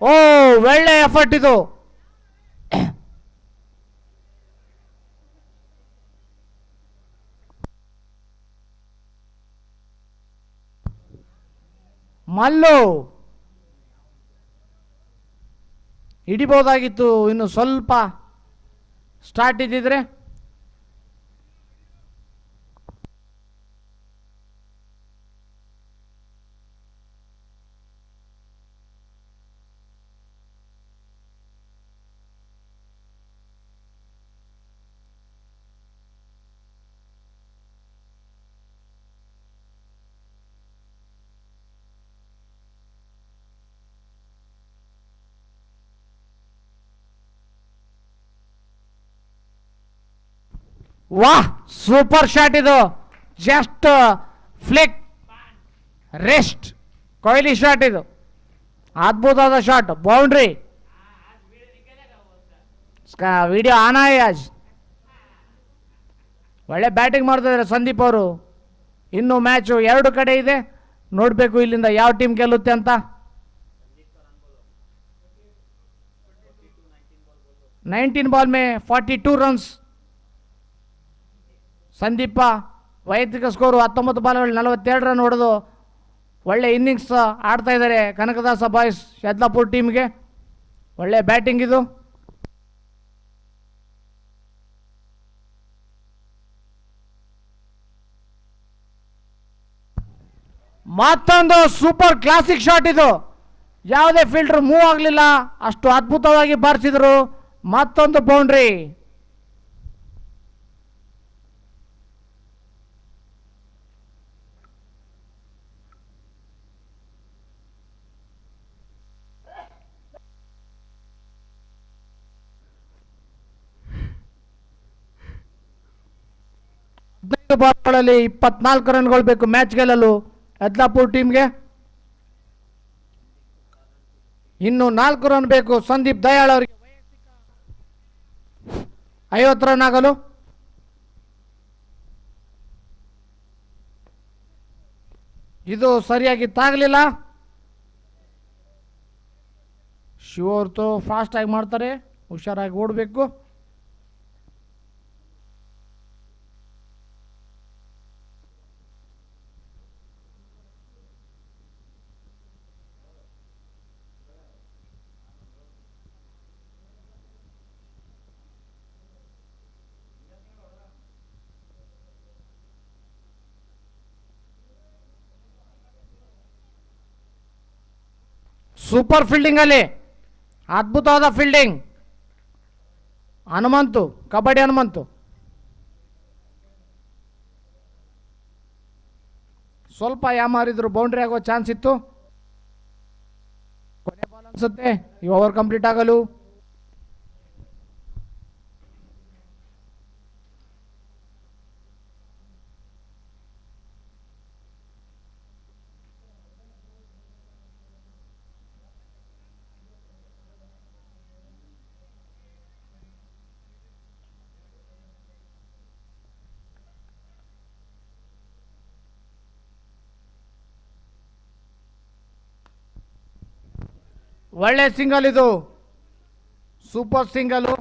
ಓ, ಒಳ್ಳೆ ಎಫರ್ಟ್ ಇದು. ಮಲ್ಲು ಹಿಡಿಬಹುದಾಗಿತ್ತು, ಇನ್ನು ಸ್ವಲ್ಪ ಸ್ಟಾರ್ಟ್ ಇದ್ದಿದ್ರೆ. ವಾಹ್, ಸೂಪರ್ ಶಾಟ್ ಇದು. Just flick rest Kohli shot ಇದು. ಅದ್ಭುತವಾದ ಶಾಟ್, ಬೌಂಡ್ರಿ. ವಿಡಿಯೋ ಆನ್ ಆಯ್ ಆಜ್. ಒಳ್ಳೆ ಬ್ಯಾಟಿಂಗ್ ಮಾಡ್ತಿದ್ದಾರೆ ಸಂದೀಪ್ ಅವರು. ಇನ್ನು ಮ್ಯಾಚು 2 ಕಡೆ ಇದೆ. ನೋಡಬೇಕು ಇಲ್ಲಿಂದ ಯಾವ ಟೀಮ್ ಗೆಲ್ಲುತ್ತೆ ಅಂತ. 19 ಬಾಲ್ ಮೇ 42 ರನ್ಸ್. ಸಂದೀಪ ವೈಯಕ್ತಿಕ ಸ್ಕೋರು 19 ಬಾಲ್ಗಳು 42 ರನ್ ಹೊಡೆದು ಒಳ್ಳೆ ಇನ್ನಿಂಗ್ಸ್ ಆಡ್ತಾ ಇದ್ದಾರೆ ಕನಕದಾಸ ಬಾಯ್ಸ್ ಯದ್ಲಾಪುರ್ ಟೀಮ್ಗೆ. ಒಳ್ಳೆ ಬ್ಯಾಟಿಂಗ್ ಇದು. ಮತ್ತೊಂದು ಸೂಪರ್ ಕ್ಲಾಸಿಕ್ ಶಾಟ್ ಇದು. ಯಾವುದೇ ಫೀಲ್ಡರ್ ಮೂವ್ ಆಗಲಿಲ್ಲ, ಅಷ್ಟು ಅದ್ಭುತವಾಗಿ ಬಾರಿಸಿದ್ರು. ಮತ್ತೊಂದು ಬೌಂಡ್ರಿ. ಬಾಲ್ಗಳಲ್ಲಿ 24 ರನ್ಗಳು ಬೇಕು ಮ್ಯಾಚ್ ಗೆಲ್ಲಲು ಯದ್ಲಾಪುರ್ ಟೀಮ್ಗೆ. ಇನ್ನು 4 ರನ್ ಬೇಕು ಸಂದೀಪ್ ದಯಾಳ್ ಅವರಿಗೆ 50 ರನ್ ಆಗಲು. ಇದು ಸರಿಯಾಗಿ ತಾಗಲಿಲ್ಲ. ಶಿವ ಅವ್ರತು ಫಾಸ್ಟ್ ಆಗಿ ಮಾಡ್ತಾರೆ, ಹುಷಾರಾಗಿ ಓಡಬೇಕು. ಸೂಪರ್ ಫೀಲ್ಡಿಂಗ್ ಅಲ್ಲಿ, ಅದ್ಭುತವಾದ ಫೀಲ್ಡಿಂಗ್. ಹನುಮಂತು, ಕಬಡ್ಡಿ ಹನುಮಂತು. ಸ್ವಲ್ಪ ಯಾಮಾರಿದ್ರು, ಬೌಂಡ್ರಿ ಆಗೋ ಚಾನ್ಸ್ ಇತ್ತು. ಅನ್ಸುತ್ತೆ ಈ ಓವರ್ ಕಂಪ್ಲೀಟ್ ಆಗಲು. ಒಳ್ಳೆ ಸಿಂಗಲ್ ಇದು, ಸೂಪರ್ ಸಿಂಗಲು.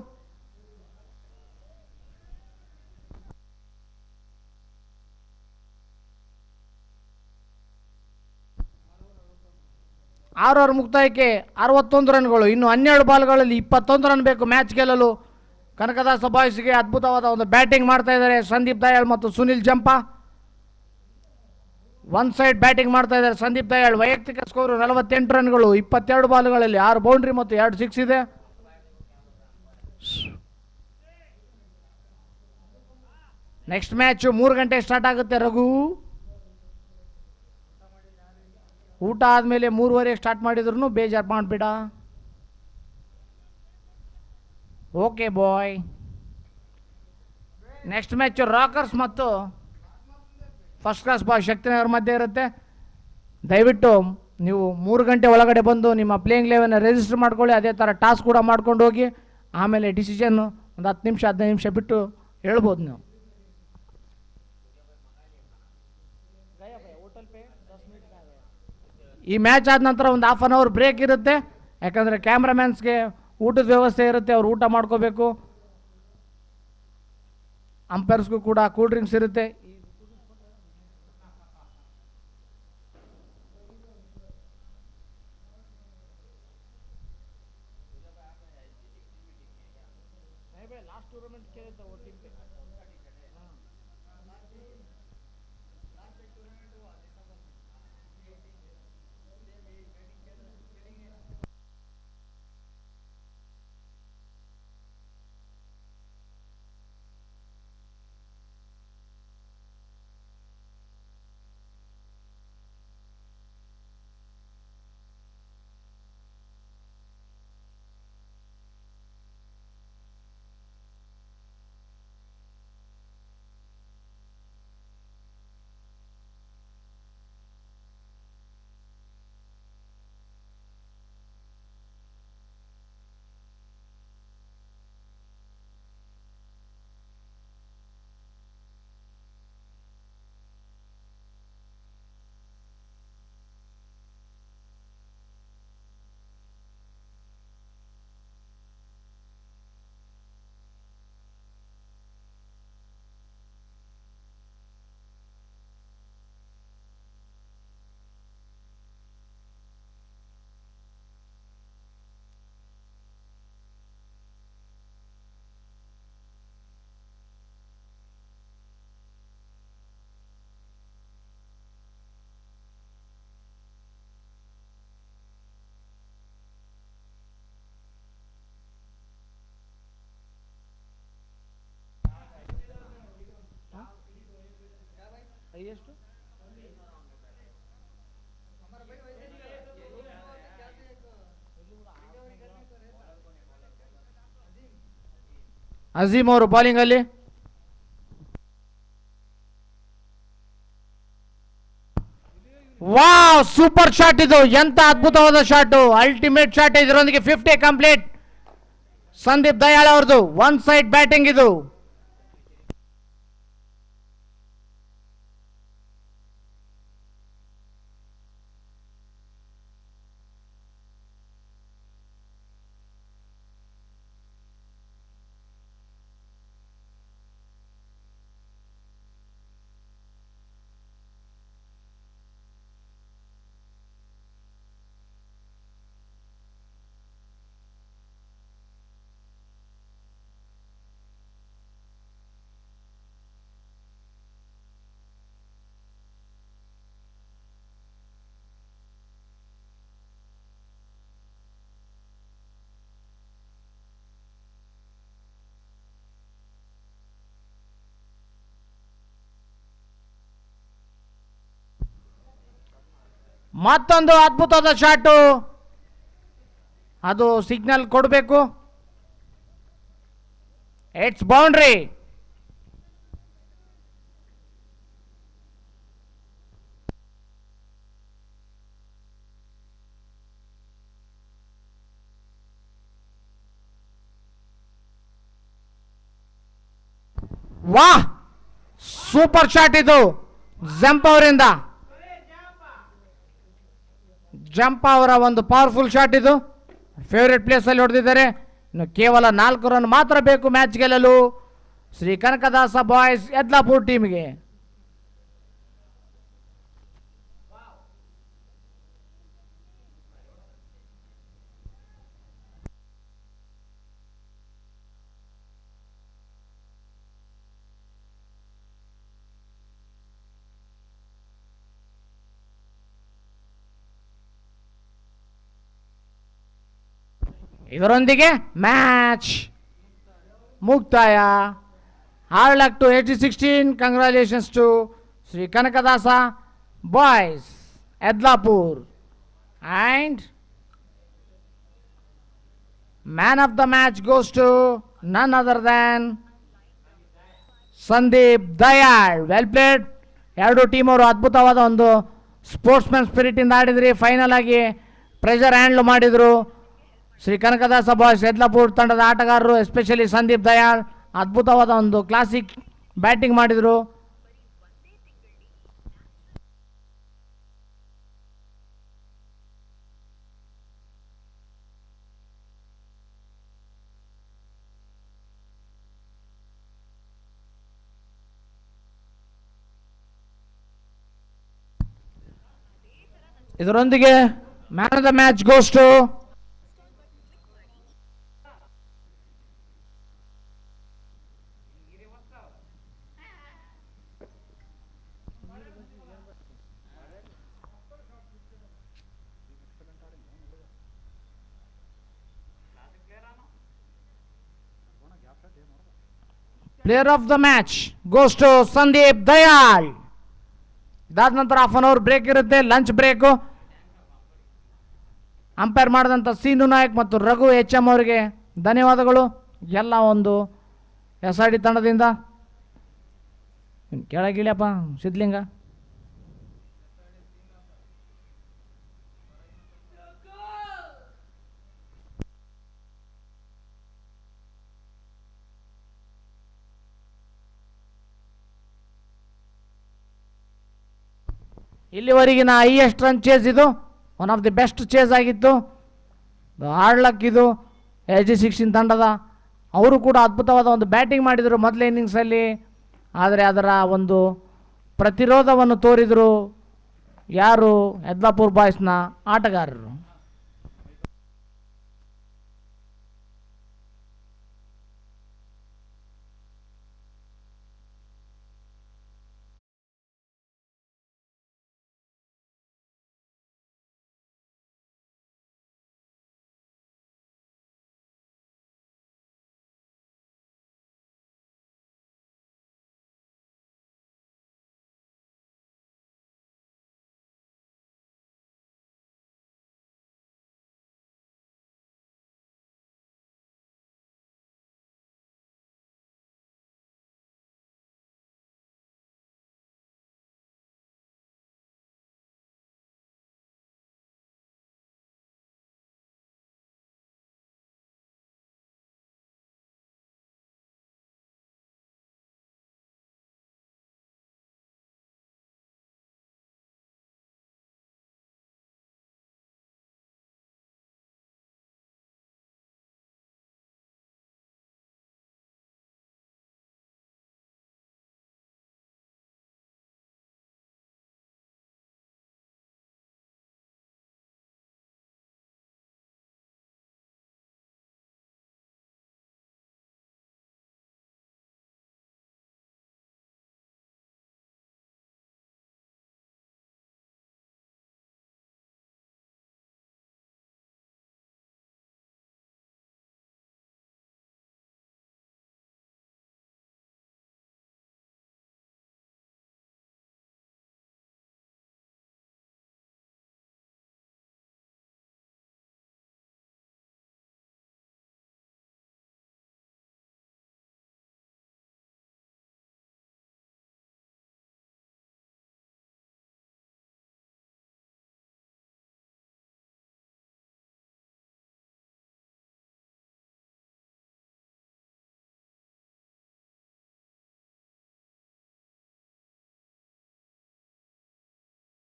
ಆರು ಮುಕ್ತಾಯಕ್ಕೆ 61 ರನ್ಗಳು. ಇನ್ನು 12 ಬಾಲ್ಗಳಲ್ಲಿ 21 ರನ್ ಬೇಕು ಮ್ಯಾಚ್ ಗೆಲ್ಲಲು. ಕನಕದಾಸ ಬಾಯ್ಸ್ಗೆ ಅದ್ಭುತವಾದ ಒಂದು ಬ್ಯಾಟಿಂಗ್ ಮಾಡ್ತಾ ಇದ್ದಾರೆ ಸಂದೀಪ್ ದಯಾಳ್ ಮತ್ತು Sunil Zampa. One side batting ಮಾಡ್ತಾ ಇದ್ದಾರೆ ಸಂದೀಪ್ ದಯಾಳ್. ವೈಯಕ್ತಿಕ ಸ್ಕೋರು 48 ರನ್ಗಳು, 22 ಬಾಲ್ಗಳಲ್ಲಿ 6 ಬೌಂಡ್ರಿ ಮತ್ತು 2 ಸಿಕ್ಸ್ ಇದೆ. ನೆಕ್ಸ್ಟ್ ಮ್ಯಾಚ್ 3 ಗಂಟೆ ಸ್ಟಾರ್ಟ್ ಆಗುತ್ತೆ ರಘು. ಊಟ ಆದಮೇಲೆ 3:30 ಸ್ಟಾರ್ಟ್ ಮಾಡಿದ್ರು ಬೇಜಾರು ಮಾಡಬೇಡ. Okay boy. Next match rockers ಮತ್ತು ಫಸ್ಟ್ ಕ್ಲಾಸ್ ಬಾಯ್ ಶಕ್ತಿನಗರ ಮಧ್ಯೆ ಇರುತ್ತೆ. ದಯವಿಟ್ಟು ನೀವು 3 ಗಂಟೆ ಒಳಗಡೆ ಬಂದು ನಿಮ್ಮ ಪ್ಲೇಯಿಂಗ್ ಲೆವೆನ್ ರಿಜಿಸ್ಟರ್ ಮಾಡ್ಕೊಳ್ಳಿ. ಅದೇ ಥರ ಟಾಸ್ಕ್ ಕೂಡ ಮಾಡ್ಕೊಂಡು ಹೋಗಿ. ಆಮೇಲೆ ಡಿಸಿಷನ್ ಒಂದು 10 ನಿಮಿಷ 15 ನಿಮಿಷ ಬಿಟ್ಟು ಹೇಳ್ಬೋದು ನೀವು. ಈ ಮ್ಯಾಚ್ ಆದ ನಂತರ ಒಂದು ಹಾಫ್ ಆನ್ ಅವರ್ ಬ್ರೇಕ್ ಇರುತ್ತೆ. ಯಾಕಂದರೆ ಕ್ಯಾಮ್ರಾಮ್ಯಾನ್ಸ್ಗೆ ಊಟದ ವ್ಯವಸ್ಥೆ ಇರುತ್ತೆ, ಅವ್ರು ಊಟ ಮಾಡ್ಕೋಬೇಕು. ಅಂಪೈರ್ಸ್ಗೂ ಕೂಡ ಕೂಲ್ ಡ್ರಿಂಕ್ಸ್ ಇರುತ್ತೆ. ಎಷ್ಟು ಅಜೀಮ್ ಅವರು ಬಾಲಿಂಗ್ ಅಲ್ಲಿ. ವಾವ್, ಸೂಪರ್ ಶಾಟ್ ಇದು. ಎಂತ ಅದ್ಭುತವಾದ ಶಾಟ್, ಅಲ್ಟಿಮೇಟ್ ಶಾಟ್. ಇದರೊಂದಿಗೆ 50 ಕಂಪ್ಲೀಟ್ ಸಂದೀಪ್ ದಯಾಳ್ ಅವರದು. ಒನ್ ಸೈಡ್ ಬ್ಯಾಟಿಂಗ್ ಇದು. ಮತ್ತೊಂದು ಅದ್ಭುತವಾದ ಶಾಟು. ಅದು ಸಿಗ್ನಲ್ ಕೊಡಬೇಕು. It's boundary. ವಾಹ್, ಸೂಪರ್ ಶಾಟ್ ಇದು ಜಂಪ್ ಅವರಿಂದ. ಜಂಪ್ ಅವರ ಒಂದು ಪವರ್ಫುಲ್ ಶಾಟ್ ಇದು. ಫೇವರೇಟ್ ಪ್ಲೇಸ್ ಅಲ್ಲಿ ಹೊಡೆದಿದ್ದಾರೆ. ಇನ್ನು ಕೇವಲ 4 ರನ್ ಮಾತ್ರ ಬೇಕು ಮ್ಯಾಚ್ ಗೆಲ್ಲಲು ಶ್ರೀ ಕನಕದಾಸ ಬಾಯ್ಸ್ ಯದ್ಲಾಪುರ್ ಟೀಮ್ಗೆ. ಇದರೊಂದಿಗೆ ಮ್ಯಾಚ್ ಮುಕ್ತಾಯ. Hard luck to 80-16. Congratulations to Shri Kanakadasa boys Yadlapur. And man of the match goes to none other than Sandeep Dayal. Well played. ಎರಡು ಟೀಮ್ ಅವರು ಅದ್ಭುತವಾದ ಒಂದು ಸ್ಪೋರ್ಟ್ಸ್ಮನ್ ಸ್ಪಿರಿಟಿಂದ ಆಡಿದ್ರಿ. ಫೈನಲ್ ಆಗಿ ಪ್ರೆಷರ್ ಹ್ಯಾಂಡ್ಲ್ ಮಾಡಿದರು. ಶ್ರೀ ಕನಕದಾಸ ಬಾಯ್ಸ್ ಯದ್ಲಾಪುರ್ ತಂಡದ ಆಟಗಾರರು, ಎಸ್ಪೆಷಲಿ ಸಂದೀಪ್ ದಯಾಳ್, ಅದ್ಭುತವಾದ ಒಂದು ಕ್ಲಾಸಿಕ್ ಬ್ಯಾಟಿಂಗ್ ಮಾಡಿದರು. ಇದರೊಂದಿಗೆ man of the match goes to player of the match goes to Sandeep Dayal. ಇದಾದ ನಂತರ ಹಾಫ್ ಅನ್ ಅವರ್ ಬ್ರೇಕ್ ಇರುತ್ತೆ, ಲಂಚ್ ಬ್ರೇಕು. ಅಂಪೈರ್ ಮಾಡಿದಂಥ ಸೀನು ನಾಯಕ್ ಮತ್ತು ರಘು HM ಅವರಿಗೆ ಧನ್ಯವಾದಗಳು. ಎಲ್ಲ ಒಂದು SRD ತಂಡದಿಂದ. ಕೆಳಗಿಳಿಯಪ್ಪ ಸಿದ್ಲಿಂಗ. ಇಲ್ಲಿವರೆಗಿನ ಹೈಯೆಸ್ಟ್ ರನ್ ಚೇಸ್ ಇದು. One of the best chase ಆಗಿತ್ತು. ಹಾರ್ಡ್ ಲಕ್ ಇದು 80-16 ತಂಡದ. ಅವರು ಕೂಡ ಅದ್ಭುತವಾದ ಒಂದು ಬ್ಯಾಟಿಂಗ್ ಮಾಡಿದರು ಮೊದಲ ಇನ್ನಿಂಗ್ಸಲ್ಲಿ. ಆದರೆ ಅದರ ಒಂದು ಪ್ರತಿರೋಧವನ್ನು ತೋರಿದರು ಯಾರು ಯದ್ಲಾಪುರ್ ಬಾಯ್ಸ್ನ ಆಟಗಾರರು.